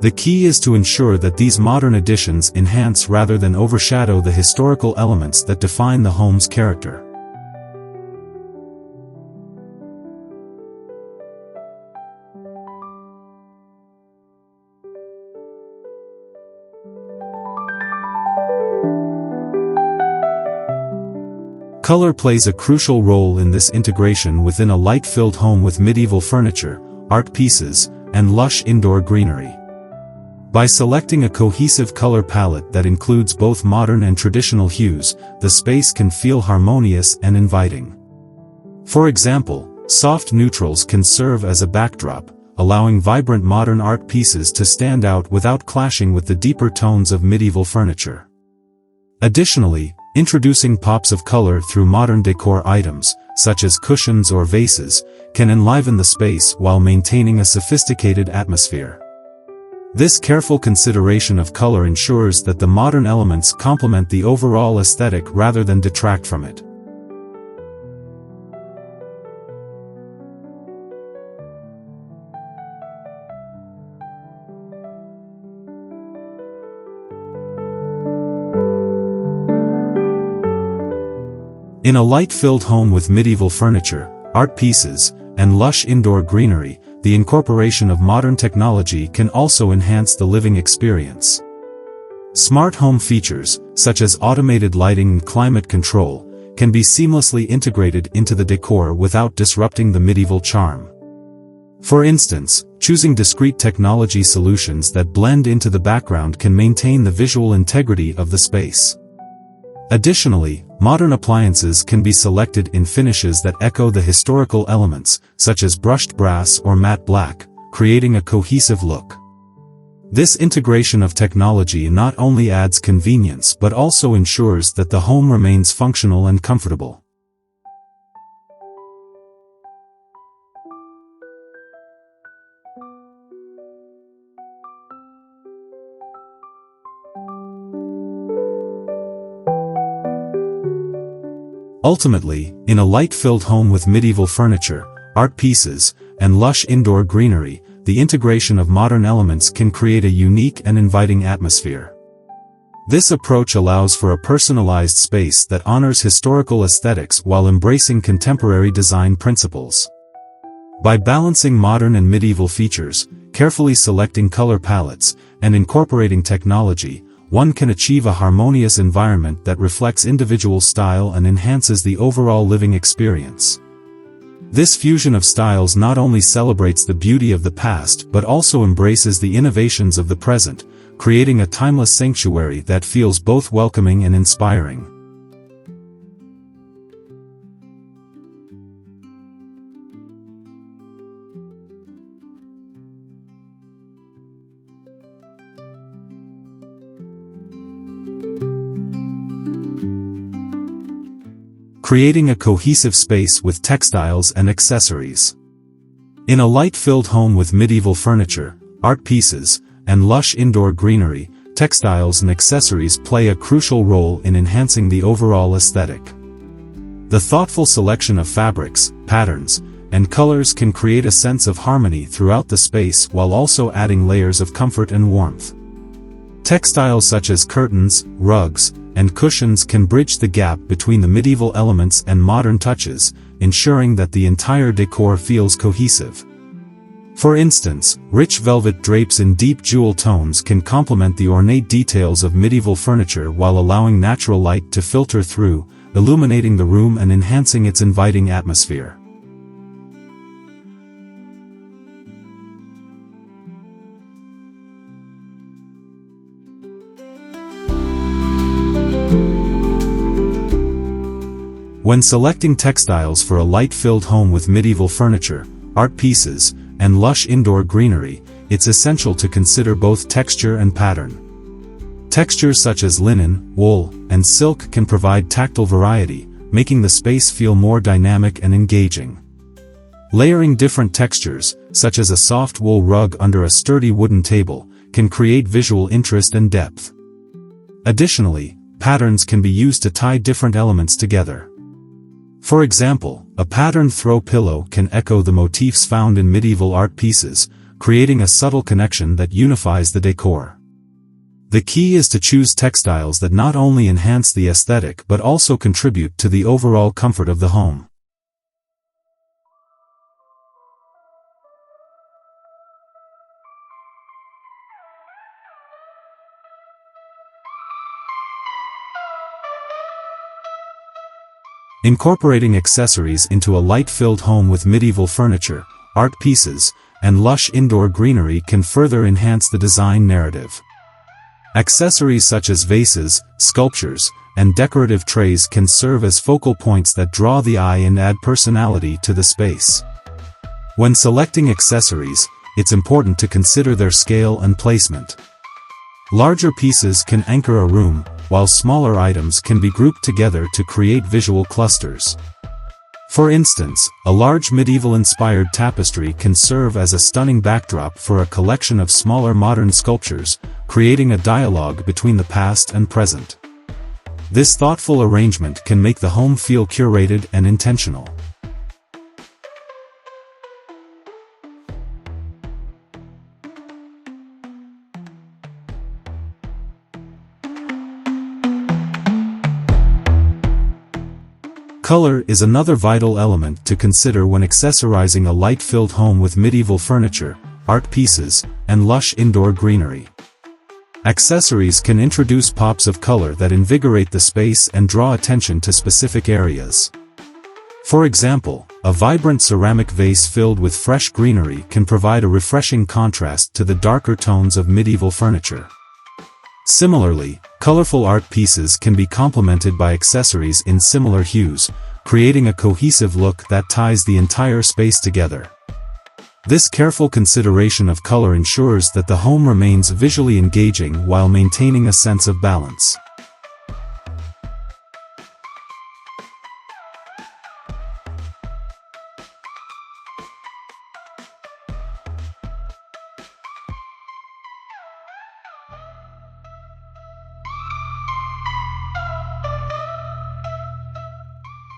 The key is to ensure that these modern additions enhance rather than overshadow the historical elements that define the home's character. Color plays a crucial role in this integration within a light-filled home with medieval furniture, art pieces, and lush indoor greenery. By selecting a cohesive color palette that includes both modern and traditional hues, the space can feel harmonious and inviting. For example, soft neutrals can serve as a backdrop, allowing vibrant modern art pieces to stand out without clashing with the deeper tones of medieval furniture. Additionally, introducing pops of color through modern decor items, such as cushions or vases, can enliven the space while maintaining a sophisticated atmosphere. This careful consideration of color ensures that the modern elements complement the overall aesthetic rather than detract from it. In a light-filled home with medieval furniture, art pieces, and lush indoor greenery, the incorporation of modern technology can also enhance the living experience. Smart home features, such as automated lighting and climate control, can be seamlessly integrated into the decor without disrupting the medieval charm. For instance, choosing discrete technology solutions that blend into the background can maintain the visual integrity of the space. Additionally, modern appliances can be selected in finishes that echo the historical elements, such as brushed brass or matte black, creating a cohesive look. This integration of technology not only adds convenience but also ensures that the home remains functional and comfortable. Ultimately, in a light-filled home with medieval furniture, art pieces, and lush indoor greenery, the integration of modern elements can create a unique and inviting atmosphere. This approach allows for a personalized space that honors historical aesthetics while embracing contemporary design principles. By balancing modern and medieval features, carefully selecting color palettes, and incorporating technology, one can achieve a harmonious environment that reflects individual style and enhances the overall living experience. This fusion of styles not only celebrates the beauty of the past but also embraces the innovations of the present, creating a timeless sanctuary that feels both welcoming and inspiring. Creating a cohesive space with textiles and accessories. In a light-filled home with medieval furniture, art pieces, and lush indoor greenery, textiles and accessories play a crucial role in enhancing the overall aesthetic. The thoughtful selection of fabrics, patterns, and colors can create a sense of harmony throughout the space while also adding layers of comfort and warmth. Textiles such as curtains, rugs, and cushions can bridge the gap between the medieval elements and modern touches, ensuring that the entire decor feels cohesive. For instance, rich velvet drapes in deep jewel tones can complement the ornate details of medieval furniture while allowing natural light to filter through, illuminating the room and enhancing its inviting atmosphere. When selecting textiles for a light-filled home with medieval furniture, art pieces, and lush indoor greenery, it's essential to consider both texture and pattern. Textures such as linen, wool, and silk can provide tactile variety, making the space feel more dynamic and engaging. Layering different textures, such as a soft wool rug under a sturdy wooden table, can create visual interest and depth. Additionally, patterns can be used to tie different elements together. For example, a patterned throw pillow can echo the motifs found in medieval art pieces, creating a subtle connection that unifies the decor. The key is to choose textiles that not only enhance the aesthetic but also contribute to the overall comfort of the home. Incorporating accessories into a light-filled home with medieval furniture, art pieces, and lush indoor greenery can further enhance the design narrative. Accessories such as vases, sculptures, and decorative trays can serve as focal points that draw the eye and add personality to the space. When selecting accessories, it's important to consider their scale and placement. Larger pieces can anchor a room, while smaller items can be grouped together to create visual clusters. For instance, a large medieval-inspired tapestry can serve as a stunning backdrop for a collection of smaller modern sculptures, creating a dialogue between the past and present. This thoughtful arrangement can make the home feel curated and intentional. Color is another vital element to consider when accessorizing a light-filled home with medieval furniture, art pieces, and lush indoor greenery. Accessories can introduce pops of color that invigorate the space and draw attention to specific areas. For example, a vibrant ceramic vase filled with fresh greenery can provide a refreshing contrast to the darker tones of medieval furniture. Similarly, colorful art pieces can be complemented by accessories in similar hues, creating a cohesive look that ties the entire space together. This careful consideration of color ensures that the home remains visually engaging while maintaining a sense of balance.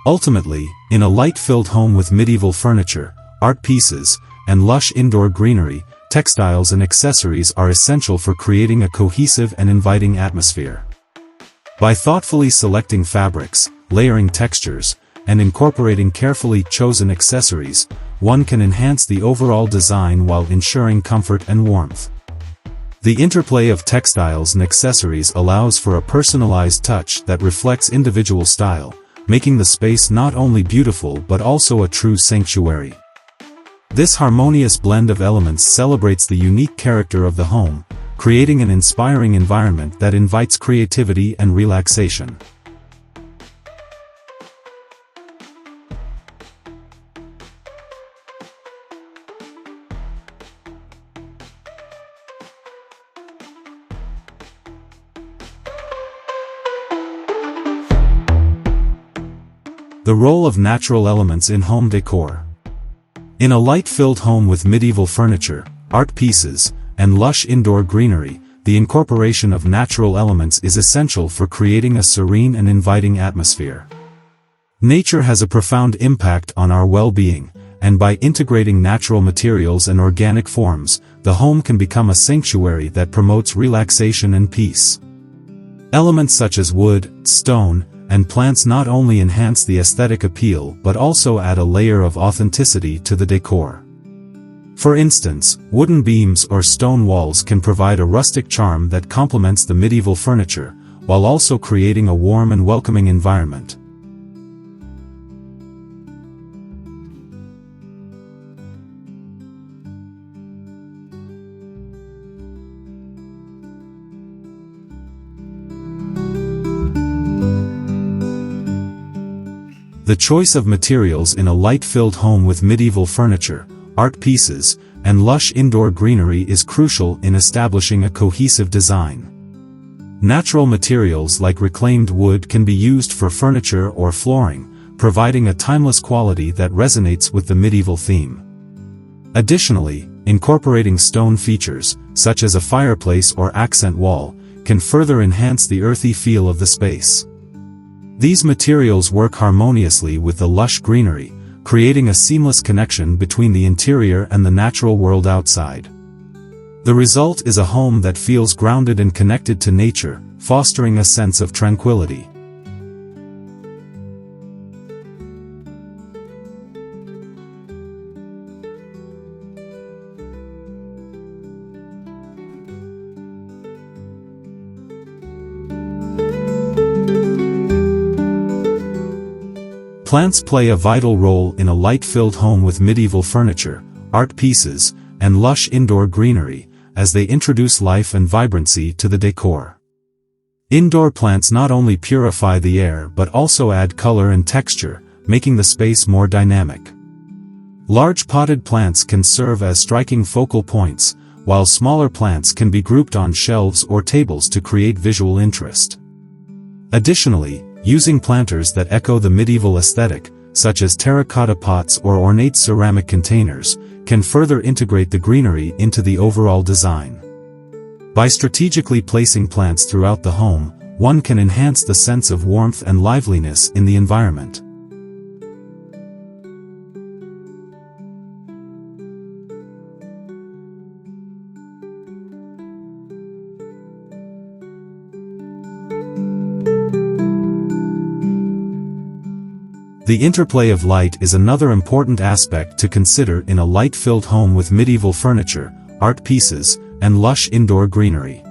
Ultimately, in a light-filled home with medieval furniture, art pieces, and lush indoor greenery, textiles and accessories are essential for creating a cohesive and inviting atmosphere. By thoughtfully selecting fabrics, layering textures, and incorporating carefully chosen accessories, one can enhance the overall design while ensuring comfort and warmth. The interplay of textiles and accessories allows for a personalized touch that reflects individual style, making the space not only beautiful but also a true sanctuary. This harmonious blend of elements celebrates the unique character of the home, creating an inspiring environment that invites creativity and relaxation. The role of natural elements in home decor. In a light-filled home with medieval furniture, art pieces, and lush indoor greenery, the incorporation of natural elements is essential for creating a serene and inviting atmosphere. Nature has a profound impact on our well-being, and by integrating natural materials and organic forms, the home can become a sanctuary that promotes relaxation and peace. Elements such as wood, stone, and plants not only enhance the aesthetic appeal but also add a layer of authenticity to the decor. For instance, wooden beams or stone walls can provide a rustic charm that complements the medieval furniture, while also creating a warm and welcoming environment. The choice of materials in a light-filled home with medieval furniture, art pieces, and lush indoor greenery is crucial in establishing a cohesive design. Natural materials like reclaimed wood can be used for furniture or flooring, providing a timeless quality that resonates with the medieval theme. Additionally, incorporating stone features, such as a fireplace or accent wall, can further enhance the earthy feel of the space. These materials work harmoniously with the lush greenery, creating a seamless connection between the interior and the natural world outside. The result is a home that feels grounded and connected to nature, fostering a sense of tranquility. Plants play a vital role in a light-filled home with medieval furniture, art pieces, and lush indoor greenery, as they introduce life and vibrancy to the decor. Indoor plants not only purify the air but also add color and texture, making the space more dynamic. Large potted plants can serve as striking focal points, while smaller plants can be grouped on shelves or tables to create visual interest. Additionally, using planters that echo the medieval aesthetic, such as terracotta pots or ornate ceramic containers, can further integrate the greenery into the overall design. By strategically placing plants throughout the home, one can enhance the sense of warmth and liveliness in the environment. The interplay of light is another important aspect to consider in a light-filled home with medieval furniture, art pieces, and lush indoor greenery.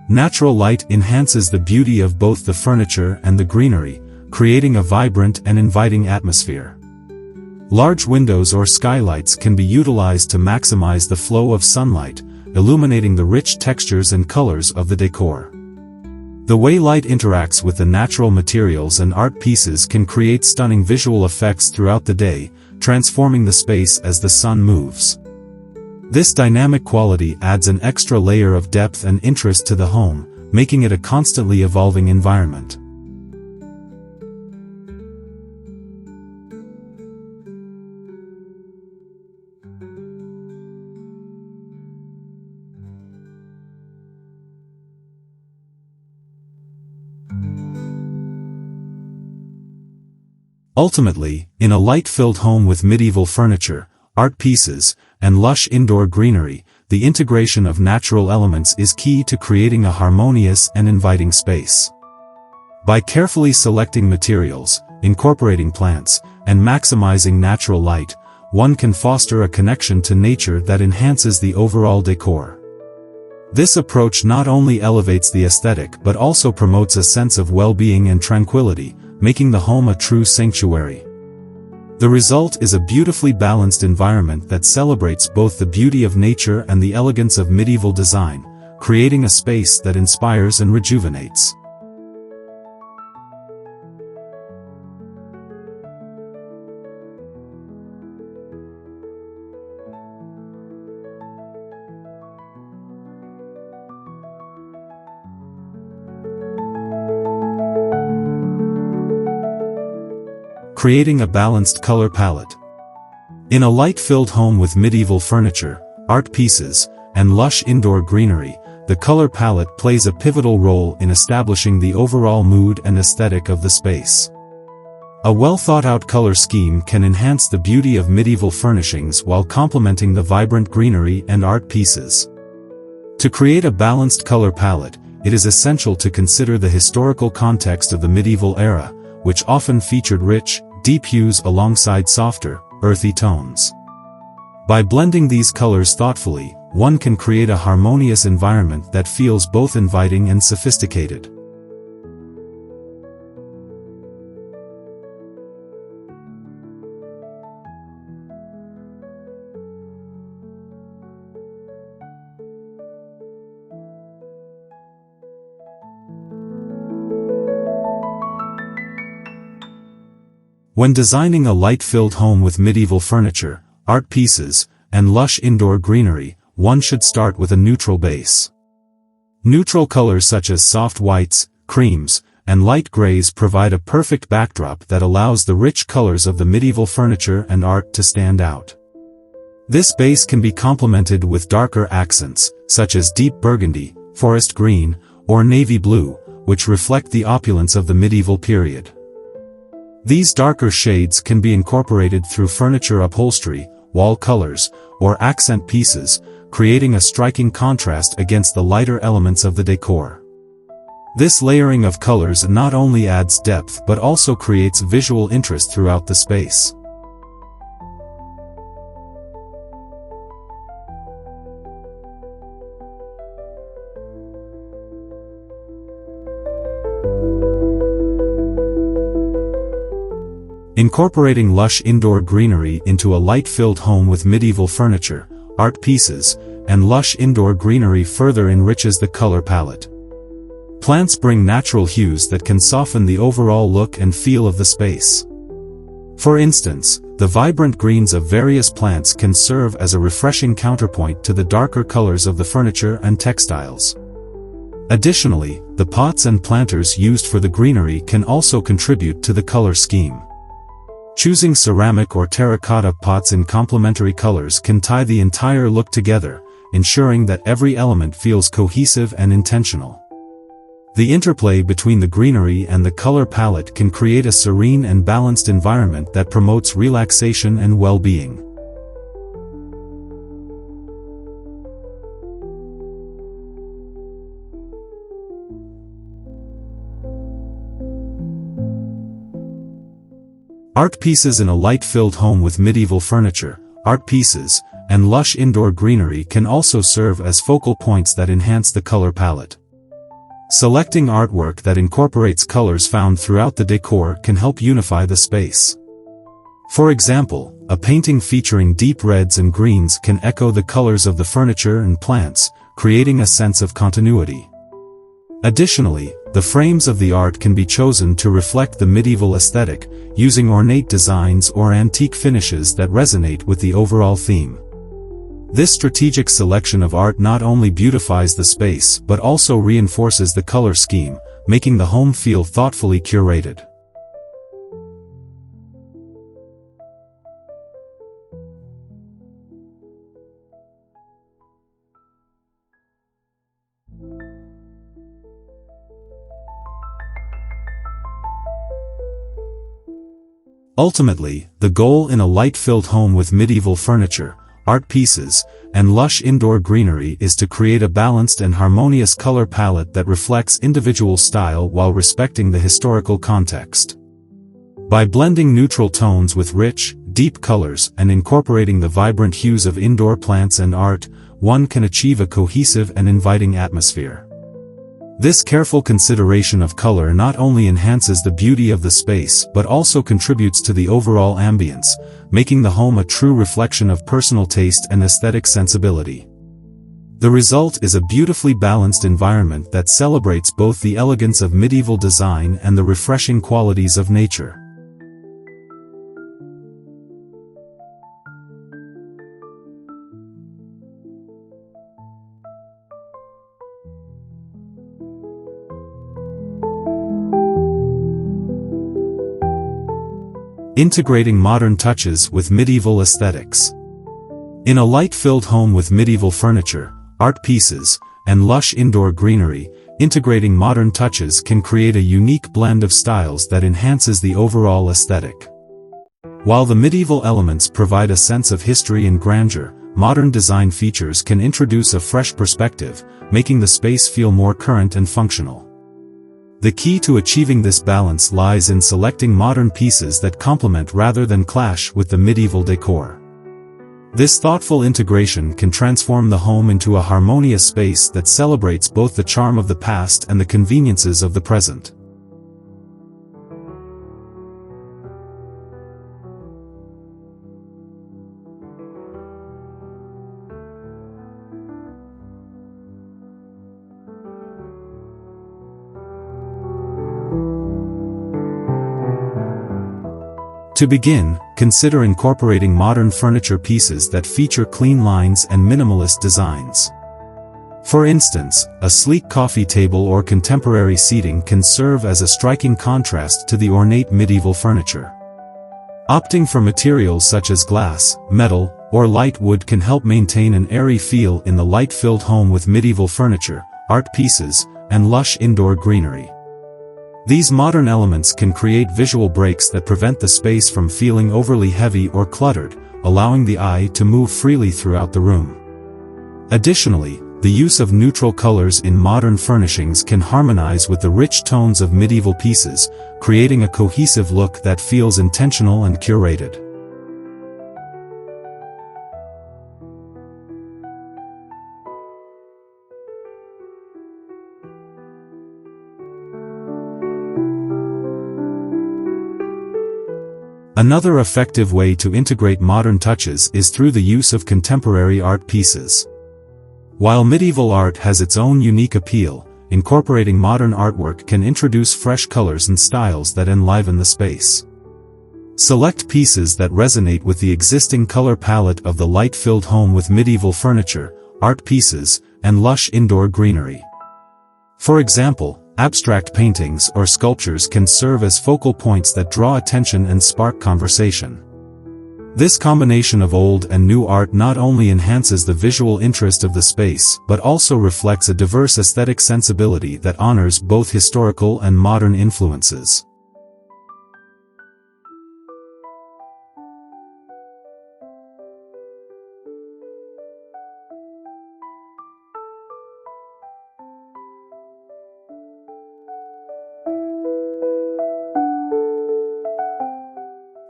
Natural light enhances the beauty of both the furniture and the greenery, creating a vibrant and inviting atmosphere. Large windows or skylights can be utilized to maximize the flow of sunlight, illuminating the rich textures and colors of the decor. The way light interacts with the natural materials and art pieces can create stunning visual effects throughout the day, transforming the space as the sun moves. This dynamic quality adds an extra layer of depth and interest to the home, making it a constantly evolving environment. Ultimately, in a light-filled home with medieval furniture, art pieces, and lush indoor greenery, the integration of natural elements is key to creating a harmonious and inviting space. By carefully selecting materials, incorporating plants, and maximizing natural light, one can foster a connection to nature that enhances the overall decor. This approach not only elevates the aesthetic but also promotes a sense of well-being and tranquility, making the home a true sanctuary. The result is a beautifully balanced environment that celebrates both the beauty of nature and the elegance of medieval design, creating a space that inspires and rejuvenates. Creating a balanced color palette. In a light-filled home with medieval furniture, art pieces, and lush indoor greenery, the color palette plays a pivotal role in establishing the overall mood and aesthetic of the space. A well-thought-out color scheme can enhance the beauty of medieval furnishings while complementing the vibrant greenery and art pieces. To create a balanced color palette, it is essential to consider the historical context of the medieval era, which often featured rich, deep hues alongside softer, earthy tones. By blending these colors thoughtfully, one can create a harmonious environment that feels both inviting and sophisticated. When designing a light-filled home with medieval furniture, art pieces, and lush indoor greenery, one should start with a neutral base. Neutral colors such as soft whites, creams, and light grays provide a perfect backdrop that allows the rich colors of the medieval furniture and art to stand out. This base can be complemented with darker accents, such as deep burgundy, forest green, or navy blue, which reflect the opulence of the medieval period. These darker shades can be incorporated through furniture upholstery, wall colors, or accent pieces, creating a striking contrast against the lighter elements of the decor. This layering of colors not only adds depth but also creates visual interest throughout the space. Incorporating lush indoor greenery into a light-filled home with medieval furniture, art pieces, and lush indoor greenery further enriches the color palette. Plants bring natural hues that can soften the overall look and feel of the space. For instance, the vibrant greens of various plants can serve as a refreshing counterpoint to the darker colors of the furniture and textiles. Additionally, the pots and planters used for the greenery can also contribute to the color scheme. Choosing ceramic or terracotta pots in complementary colors can tie the entire look together, ensuring that every element feels cohesive and intentional. The interplay between the greenery and the color palette can create a serene and balanced environment that promotes relaxation and well-being. Art pieces. In a light-filled home with medieval furniture, art pieces, and lush indoor greenery can also serve as focal points that enhance the color palette. Selecting artwork that incorporates colors found throughout the decor can help unify the space. For example, a painting featuring deep reds and greens can echo the colors of the furniture and plants, creating a sense of continuity. Additionally, the frames of the art can be chosen to reflect the medieval aesthetic, using ornate designs or antique finishes that resonate with the overall theme. This strategic selection of art not only beautifies the space but also reinforces the color scheme, making the home feel thoughtfully curated. Ultimately, the goal in a light-filled home with medieval furniture, art pieces, and lush indoor greenery is to create a balanced and harmonious color palette that reflects individual style while respecting the historical context. By blending neutral tones with rich, deep colors and incorporating the vibrant hues of indoor plants and art, one can achieve a cohesive and inviting atmosphere. This careful consideration of color not only enhances the beauty of the space but also contributes to the overall ambience, making the home a true reflection of personal taste and aesthetic sensibility. The result is a beautifully balanced environment that celebrates both the elegance of medieval design and the refreshing qualities of nature. Integrating modern touches with medieval aesthetics. In a light-filled home with medieval furniture, art pieces, and lush indoor greenery, integrating modern touches can create a unique blend of styles that enhances the overall aesthetic. While the medieval elements provide a sense of history and grandeur, modern design features can introduce a fresh perspective, making the space feel more current and functional. The key to achieving this balance lies in selecting modern pieces that complement rather than clash with the medieval decor. This thoughtful integration can transform the home into a harmonious space that celebrates both the charm of the past and the conveniences of the present. To begin, consider incorporating modern furniture pieces that feature clean lines and minimalist designs. For instance, a sleek coffee table or contemporary seating can serve as a striking contrast to the ornate medieval furniture. Opting for materials such as glass, metal, or light wood can help maintain an airy feel in the light-filled home with medieval furniture, art pieces, and lush indoor greenery. These modern elements can create visual breaks that prevent the space from feeling overly heavy or cluttered, allowing the eye to move freely throughout the room. Additionally, the use of neutral colors in modern furnishings can harmonize with the rich tones of medieval pieces, creating a cohesive look that feels intentional and curated. Another effective way to integrate modern touches is through the use of contemporary art pieces. While medieval art has its own unique appeal, incorporating modern artwork can introduce fresh colors and styles that enliven the space. Select pieces that resonate with the existing color palette of the light-filled home with medieval furniture, art pieces, and lush indoor greenery. For example, abstract paintings or sculptures can serve as focal points that draw attention and spark conversation. This combination of old and new art not only enhances the visual interest of the space but also reflects a diverse aesthetic sensibility that honors both historical and modern influences.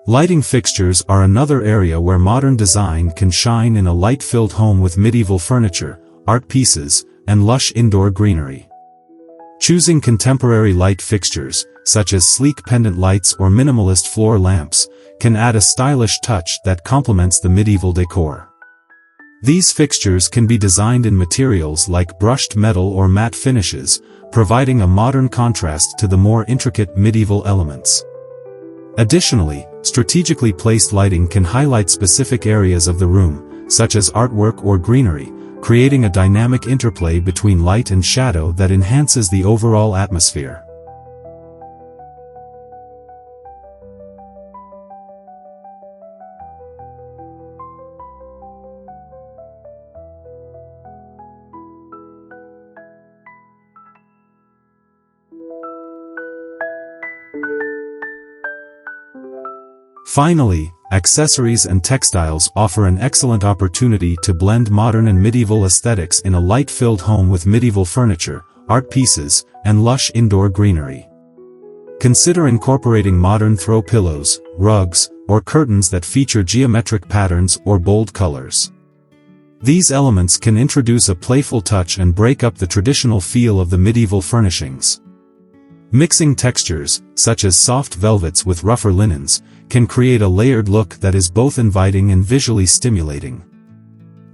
Lighting fixtures are another area where modern design can shine in a light-filled home with medieval furniture, art pieces, and lush indoor greenery. Choosing contemporary light fixtures, such as sleek pendant lights or minimalist floor lamps, can add a stylish touch that complements the medieval decor. These fixtures can be designed in materials like brushed metal or matte finishes, providing a modern contrast to the more intricate medieval elements. Additionally, strategically placed lighting can highlight specific areas of the room, such as artwork or greenery, creating a dynamic interplay between light and shadow that enhances the overall atmosphere. Finally, accessories and textiles offer an excellent opportunity to blend modern and medieval aesthetics in a light-filled home with medieval furniture, art pieces, and lush indoor greenery. Consider incorporating modern throw pillows, rugs, or curtains that feature geometric patterns or bold colors. These elements can introduce a playful touch and break up the traditional feel of the medieval furnishings. Mixing textures, such as soft velvets with rougher linens, can create a layered look that is both inviting and visually stimulating.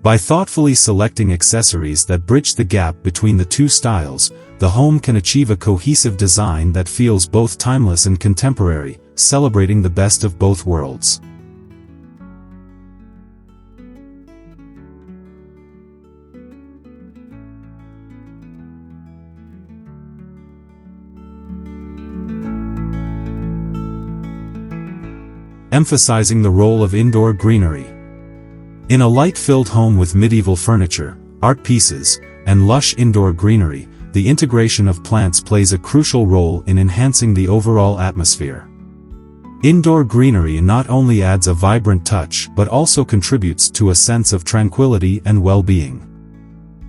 By thoughtfully selecting accessories that bridge the gap between the two styles, the home can achieve a cohesive design that feels both timeless and contemporary, celebrating the best of both worlds. Emphasizing the role of indoor greenery. In a light-filled home with medieval furniture, art pieces, and lush indoor greenery, the integration of plants plays a crucial role in enhancing the overall atmosphere. Indoor greenery not only adds a vibrant touch but also contributes to a sense of tranquility and well-being.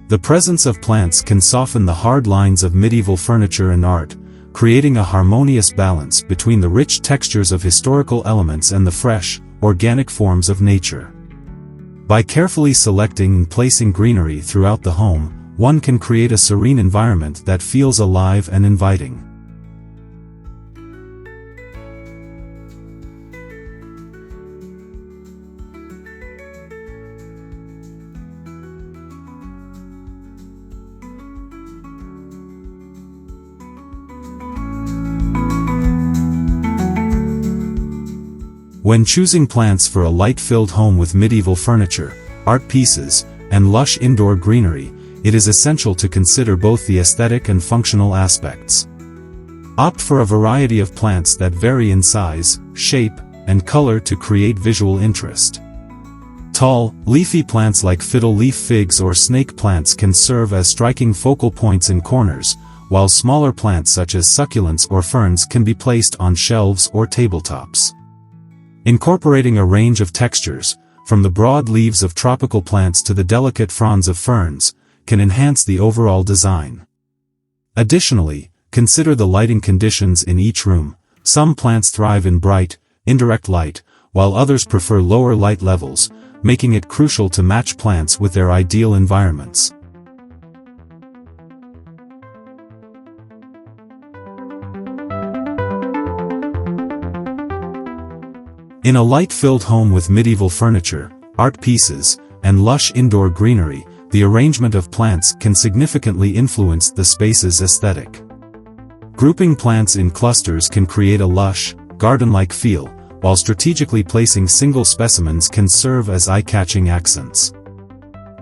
The presence of plants can soften the hard lines of medieval furniture and art, creating a harmonious balance between the rich textures of historical elements and the fresh, organic forms of nature. By carefully selecting and placing greenery throughout the home, one can create a serene environment that feels alive and inviting. When choosing plants for a light-filled home with medieval furniture, art pieces, and lush indoor greenery, it is essential to consider both the aesthetic and functional aspects. Opt for a variety of plants that vary in size, shape, and color to create visual interest. Tall, leafy plants like fiddle leaf figs or snake plants can serve as striking focal points in corners, while smaller plants such as succulents or ferns can be placed on shelves or tabletops. Incorporating a range of textures, from the broad leaves of tropical plants to the delicate fronds of ferns, can enhance the overall design. Additionally, consider the lighting conditions in each room. Some plants thrive in bright, indirect light, while others prefer lower light levels, making it crucial to match plants with their ideal environments. In a light-filled home with medieval furniture, art pieces, and lush indoor greenery, the arrangement of plants can significantly influence the space's aesthetic. Grouping plants in clusters can create a lush, garden-like feel, while strategically placing single specimens can serve as eye-catching accents.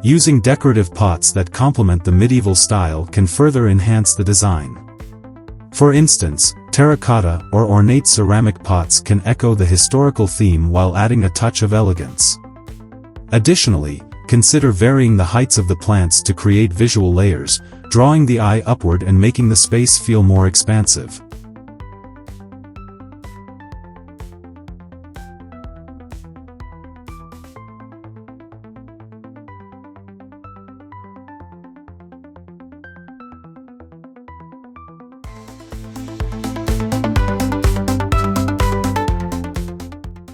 Using decorative pots that complement the medieval style can further enhance the design. For instance, terracotta or ornate ceramic pots can echo the historical theme while adding a touch of elegance. Additionally, consider varying the heights of the plants to create visual layers, drawing the eye upward and making the space feel more expansive.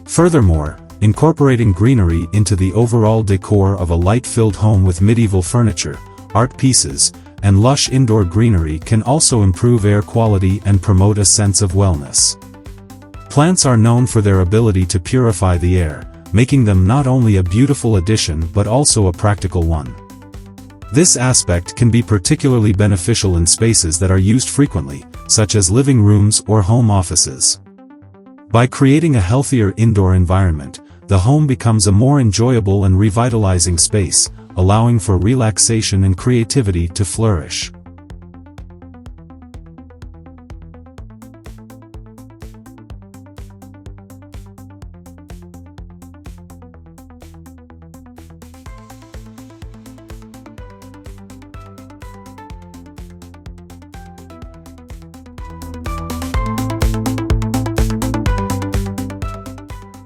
Furthermore, incorporating greenery into the overall decor of a light-filled home with medieval furniture, art pieces, and lush indoor greenery can also improve air quality and promote a sense of wellness. Plants are known for their ability to purify the air, making them not only a beautiful addition but also a practical one. This aspect can be particularly beneficial in spaces that are used frequently, such as living rooms or home offices. By creating a healthier indoor environment, the home becomes a more enjoyable and revitalizing space, allowing for relaxation and creativity to flourish.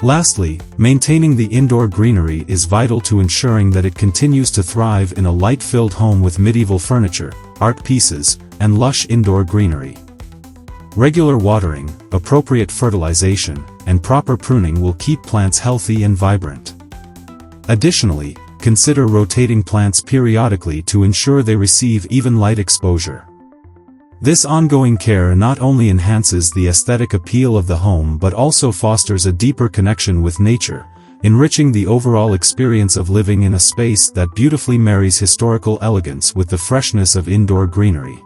Lastly, maintaining the indoor greenery is vital to ensuring that it continues to thrive in a light-filled home with medieval furniture, art pieces, and lush indoor greenery. Regular watering, appropriate fertilization, and proper pruning will keep plants healthy and vibrant. Additionally, consider rotating plants periodically to ensure they receive even light exposure. This ongoing care not only enhances the aesthetic appeal of the home but also fosters a deeper connection with nature, enriching the overall experience of living in a space that beautifully marries historical elegance with the freshness of indoor greenery.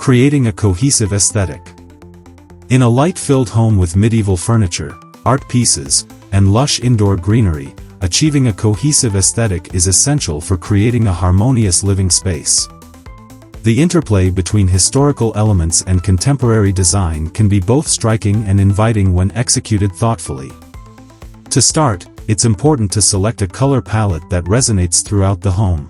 Creating a cohesive aesthetic. In a light-filled home with medieval furniture, art pieces, and lush indoor greenery, achieving a cohesive aesthetic is essential for creating a harmonious living space. The interplay between historical elements and contemporary design can be both striking and inviting when executed thoughtfully. To start, it's important to select a color palette that resonates throughout the home.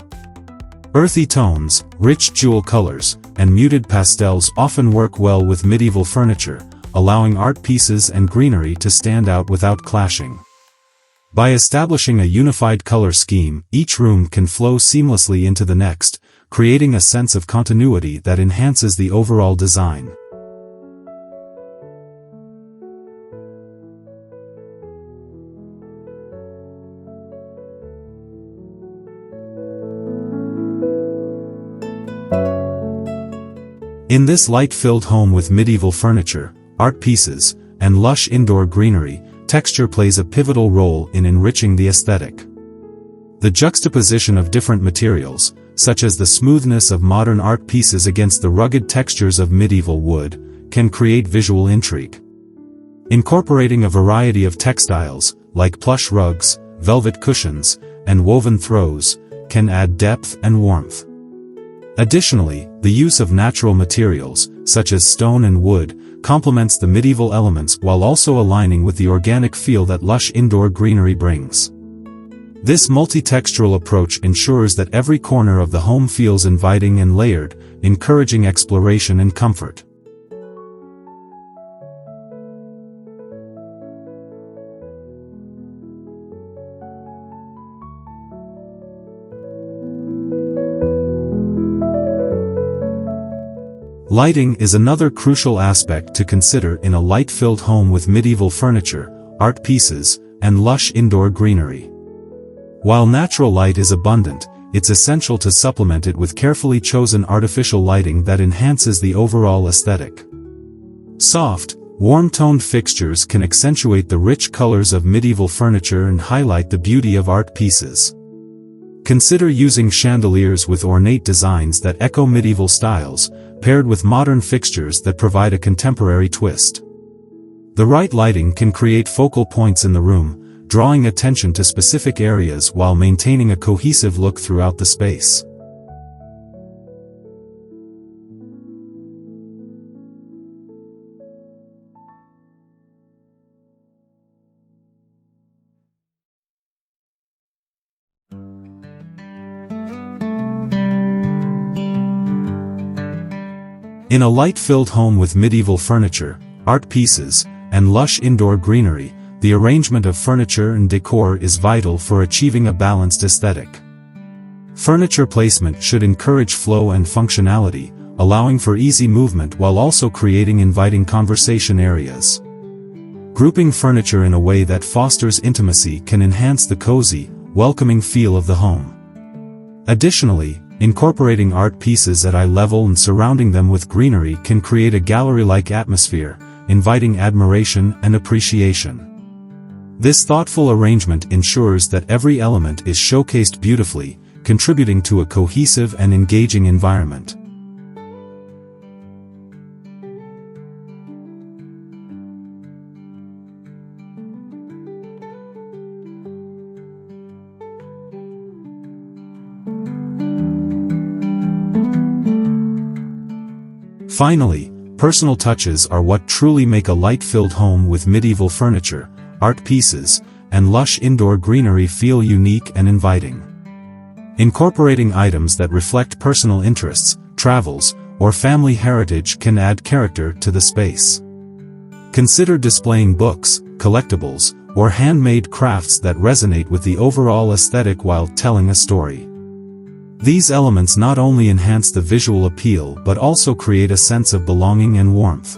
Earthy tones, rich jewel colors, and muted pastels often work well with medieval furniture, allowing art pieces and greenery to stand out without clashing. By establishing a unified color scheme, each room can flow seamlessly into the next, creating a sense of continuity that enhances the overall design. In this light-filled home with medieval furniture, art pieces, and lush indoor greenery, texture plays a pivotal role in enriching the aesthetic. The juxtaposition of different materials, such as the smoothness of modern art pieces against the rugged textures of medieval wood, can create visual intrigue. Incorporating a variety of textiles, like plush rugs, velvet cushions, and woven throws, can add depth and warmth. Additionally, the use of natural materials, such as stone and wood, complements the medieval elements while also aligning with the organic feel that lush indoor greenery brings. This multi-textural approach ensures that every corner of the home feels inviting and layered, encouraging exploration and comfort. Lighting is another crucial aspect to consider in a light-filled home with medieval furniture, art pieces, and lush indoor greenery. While natural light is abundant, it's essential to supplement it with carefully chosen artificial lighting that enhances the overall aesthetic. Soft, warm-toned fixtures can accentuate the rich colors of medieval furniture and highlight the beauty of art pieces. Consider using chandeliers with ornate designs that echo medieval styles, paired with modern fixtures that provide a contemporary twist. The right lighting can create focal points in the room, drawing attention to specific areas while maintaining a cohesive look throughout the space. In a light-filled home with medieval furniture, art pieces, and lush indoor greenery, the arrangement of furniture and decor is vital for achieving a balanced aesthetic. Furniture placement should encourage flow and functionality, allowing for easy movement while also creating inviting conversation areas. Grouping furniture in a way that fosters intimacy can enhance the cozy, welcoming feel of the home. Additionally, incorporating art pieces at eye level and surrounding them with greenery can create a gallery-like atmosphere, inviting admiration and appreciation. This thoughtful arrangement ensures that every element is showcased beautifully, contributing to a cohesive and engaging environment. Finally, personal touches are what truly make a light-filled home with medieval furniture, art pieces, and lush indoor greenery feel unique and inviting. Incorporating items that reflect personal interests, travels, or family heritage can add character to the space. Consider displaying books, collectibles, or handmade crafts that resonate with the overall aesthetic while telling a story. These elements not only enhance the visual appeal but also create a sense of belonging and warmth.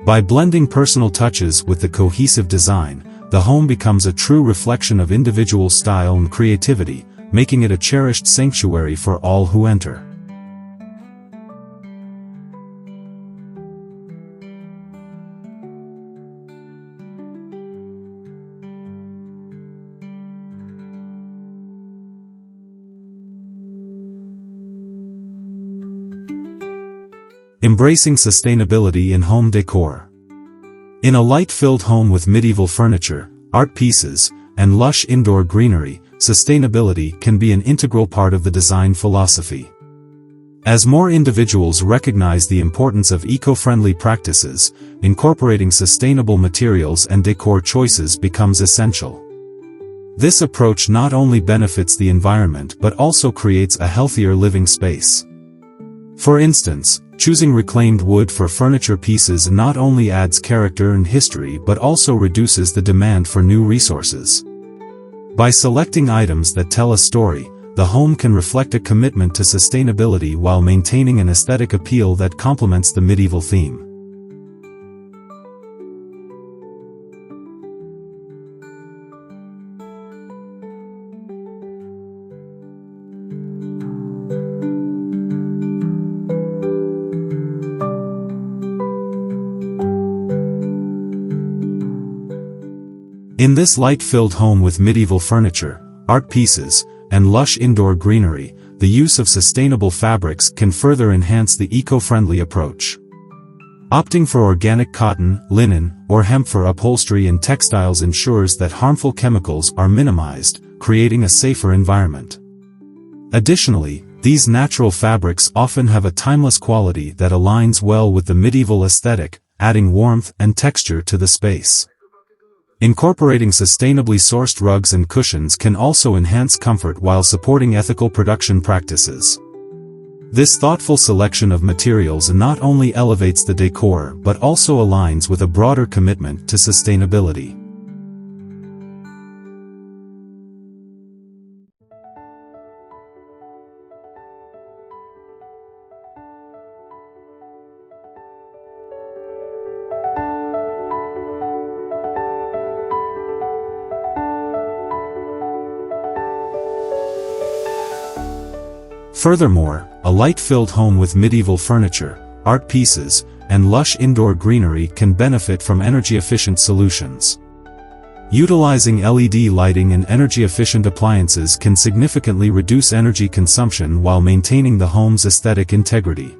By blending personal touches with the cohesive design, the home becomes a true reflection of individual style and creativity, making it a cherished sanctuary for all who enter. Embracing sustainability in home decor. In a light-filled home with medieval furniture, art pieces, and lush indoor greenery, sustainability can be an integral part of the design philosophy. As more individuals recognize the importance of eco-friendly practices, incorporating sustainable materials and decor choices becomes essential. This approach not only benefits the environment but also creates a healthier living space. For instance, choosing reclaimed wood for furniture pieces not only adds character and history but also reduces the demand for new resources. By selecting items that tell a story, the home can reflect a commitment to sustainability while maintaining an aesthetic appeal that complements the medieval theme. In this light-filled home with medieval furniture, art pieces, and lush indoor greenery, the use of sustainable fabrics can further enhance the eco-friendly approach. Opting for organic cotton, linen, or hemp for upholstery and textiles ensures that harmful chemicals are minimized, creating a safer environment. Additionally, these natural fabrics often have a timeless quality that aligns well with the medieval aesthetic, adding warmth and texture to the space. Incorporating sustainably sourced rugs and cushions can also enhance comfort while supporting ethical production practices. This thoughtful selection of materials not only elevates the decor but also aligns with a broader commitment to sustainability. Furthermore, a light-filled home with medieval furniture, art pieces, and lush indoor greenery can benefit from energy-efficient solutions. Utilizing LED lighting and energy-efficient appliances can significantly reduce energy consumption while maintaining the home's aesthetic integrity.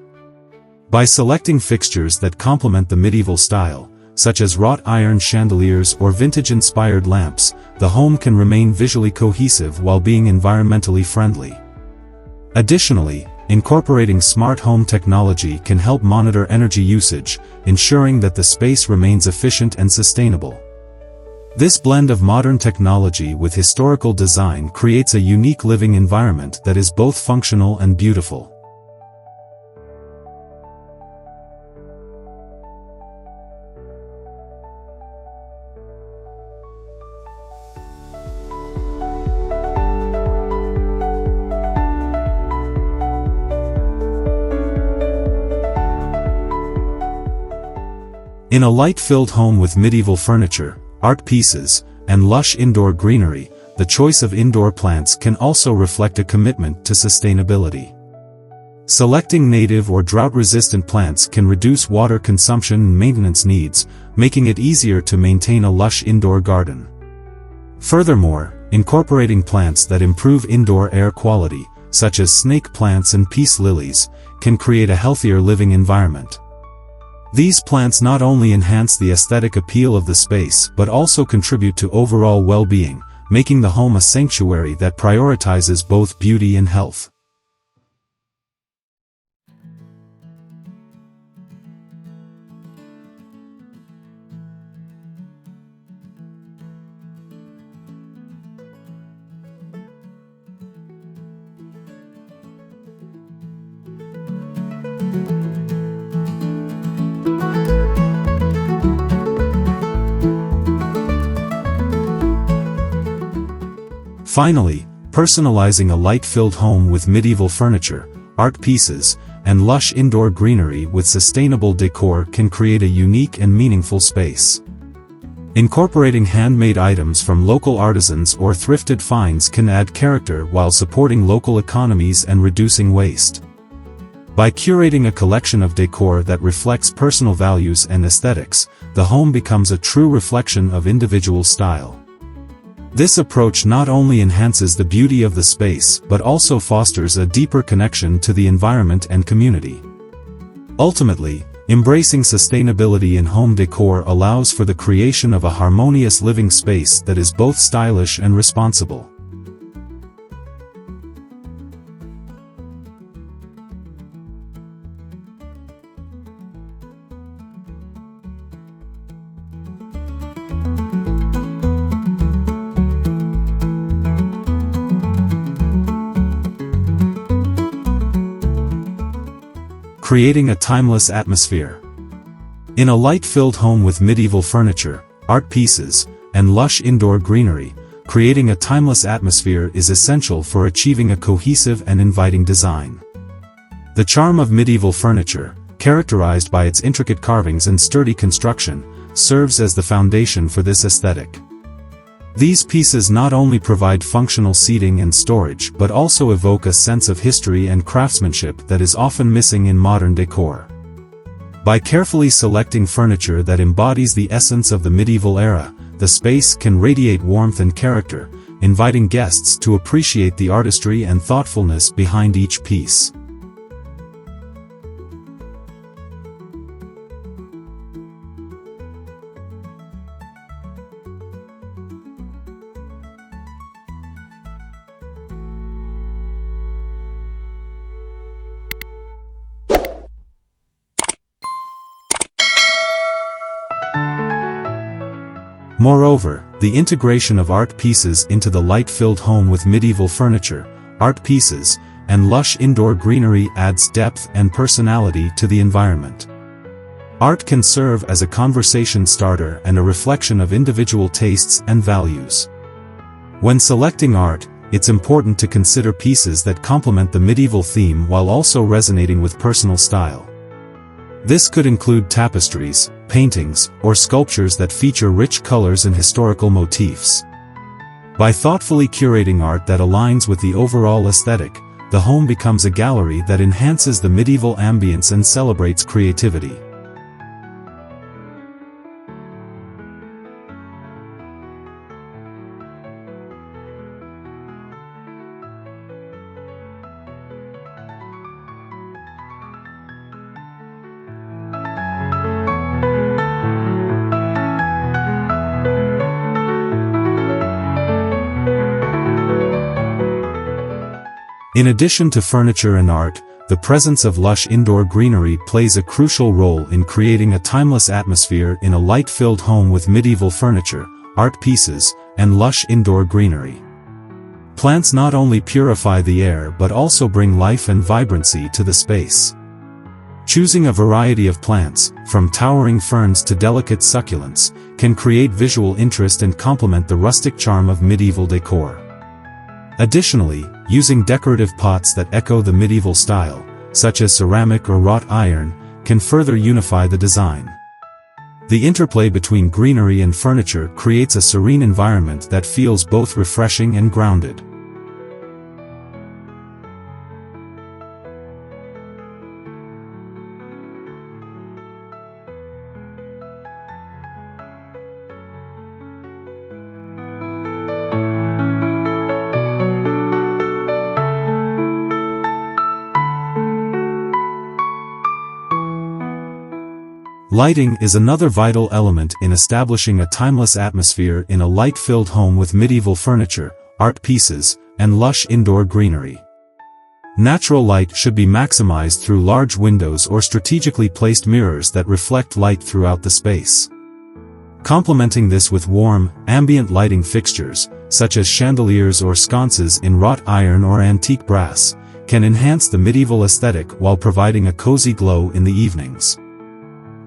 By selecting fixtures that complement the medieval style, such as wrought iron chandeliers or vintage-inspired lamps, the home can remain visually cohesive while being environmentally friendly. Additionally, incorporating smart home technology can help monitor energy usage, ensuring that the space remains efficient and sustainable. This blend of modern technology with historical design creates a unique living environment that is both functional and beautiful. In a light-filled home with medieval furniture, art pieces, and lush indoor greenery, the choice of indoor plants can also reflect a commitment to sustainability. Selecting native or drought-resistant plants can reduce water consumption and maintenance needs, making it easier to maintain a lush indoor garden. Furthermore, incorporating plants that improve indoor air quality, such as snake plants and peace lilies, can create a healthier living environment. These plants not only enhance the aesthetic appeal of the space but also contribute to overall well-being, making the home a sanctuary that prioritizes both beauty and health. Finally, personalizing a light-filled home with medieval furniture, art pieces, and lush indoor greenery with sustainable decor can create a unique and meaningful space. Incorporating handmade items from local artisans or thrifted finds can add character while supporting local economies and reducing waste. By curating a collection of decor that reflects personal values and aesthetics, the home becomes a true reflection of individual style. This approach not only enhances the beauty of the space but also fosters a deeper connection to the environment and community. Ultimately, embracing sustainability in home decor allows for the creation of a harmonious living space that is both stylish and responsible. Creating a timeless atmosphere. In a light-filled home with medieval furniture, art pieces, and lush indoor greenery, creating a timeless atmosphere is essential for achieving a cohesive and inviting design. The charm of medieval furniture, characterized by its intricate carvings and sturdy construction, serves as the foundation for this aesthetic. These pieces not only provide functional seating and storage but also evoke a sense of history and craftsmanship that is often missing in modern decor. By carefully selecting furniture that embodies the essence of the medieval era, the space can radiate warmth and character, inviting guests to appreciate the artistry and thoughtfulness behind each piece. Moreover, the integration of art pieces into the light-filled home with medieval furniture, art pieces, and lush indoor greenery adds depth and personality to the environment. Art can serve as a conversation starter and a reflection of individual tastes and values. When selecting art, it's important to consider pieces that complement the medieval theme while also resonating with personal style. This could include tapestries, paintings, or sculptures that feature rich colors and historical motifs. By thoughtfully curating art that aligns with the overall aesthetic, the home becomes a gallery that enhances the medieval ambience and celebrates creativity. In addition to furniture and art, the presence of lush indoor greenery plays a crucial role in creating a timeless atmosphere in a light-filled home with medieval furniture, art pieces, and lush indoor greenery. Plants not only purify the air but also bring life and vibrancy to the space. Choosing a variety of plants, from towering ferns to delicate succulents, can create visual interest and complement the rustic charm of medieval decor. Additionally, using decorative pots that echo the medieval style, such as ceramic or wrought iron, can further unify the design. The interplay between greenery and furniture creates a serene environment that feels both refreshing and grounded. Lighting is another vital element in establishing a timeless atmosphere in a light-filled home with medieval furniture, art pieces, and lush indoor greenery. Natural light should be maximized through large windows or strategically placed mirrors that reflect light throughout the space. Complementing this with warm, ambient lighting fixtures, such as chandeliers or sconces in wrought iron or antique brass, can enhance the medieval aesthetic while providing a cozy glow in the evenings.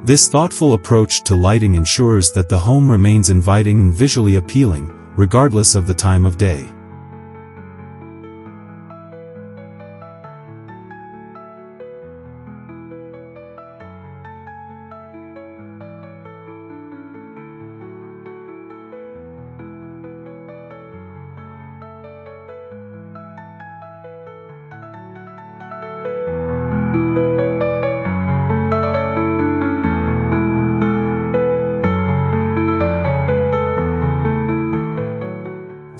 This thoughtful approach to lighting ensures that the home remains inviting and visually appealing, regardless of the time of day.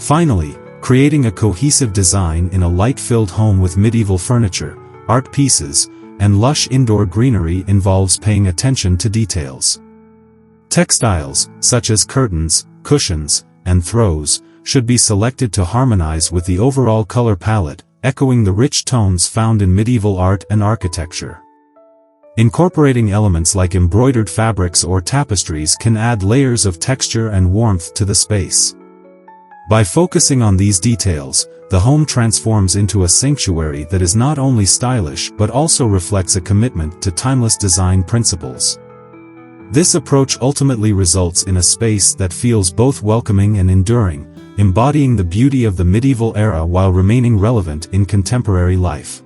Finally, creating a cohesive design in a light-filled home with medieval furniture, art pieces, and lush indoor greenery involves paying attention to details. Textiles, such as curtains, cushions, and throws, should be selected to harmonize with the overall color palette, echoing the rich tones found in medieval art and architecture. Incorporating elements like embroidered fabrics or tapestries can add layers of texture and warmth to the space. By focusing on these details, the home transforms into a sanctuary that is not only stylish but also reflects a commitment to timeless design principles. This approach ultimately results in a space that feels both welcoming and enduring, embodying the beauty of the medieval era while remaining relevant in contemporary life.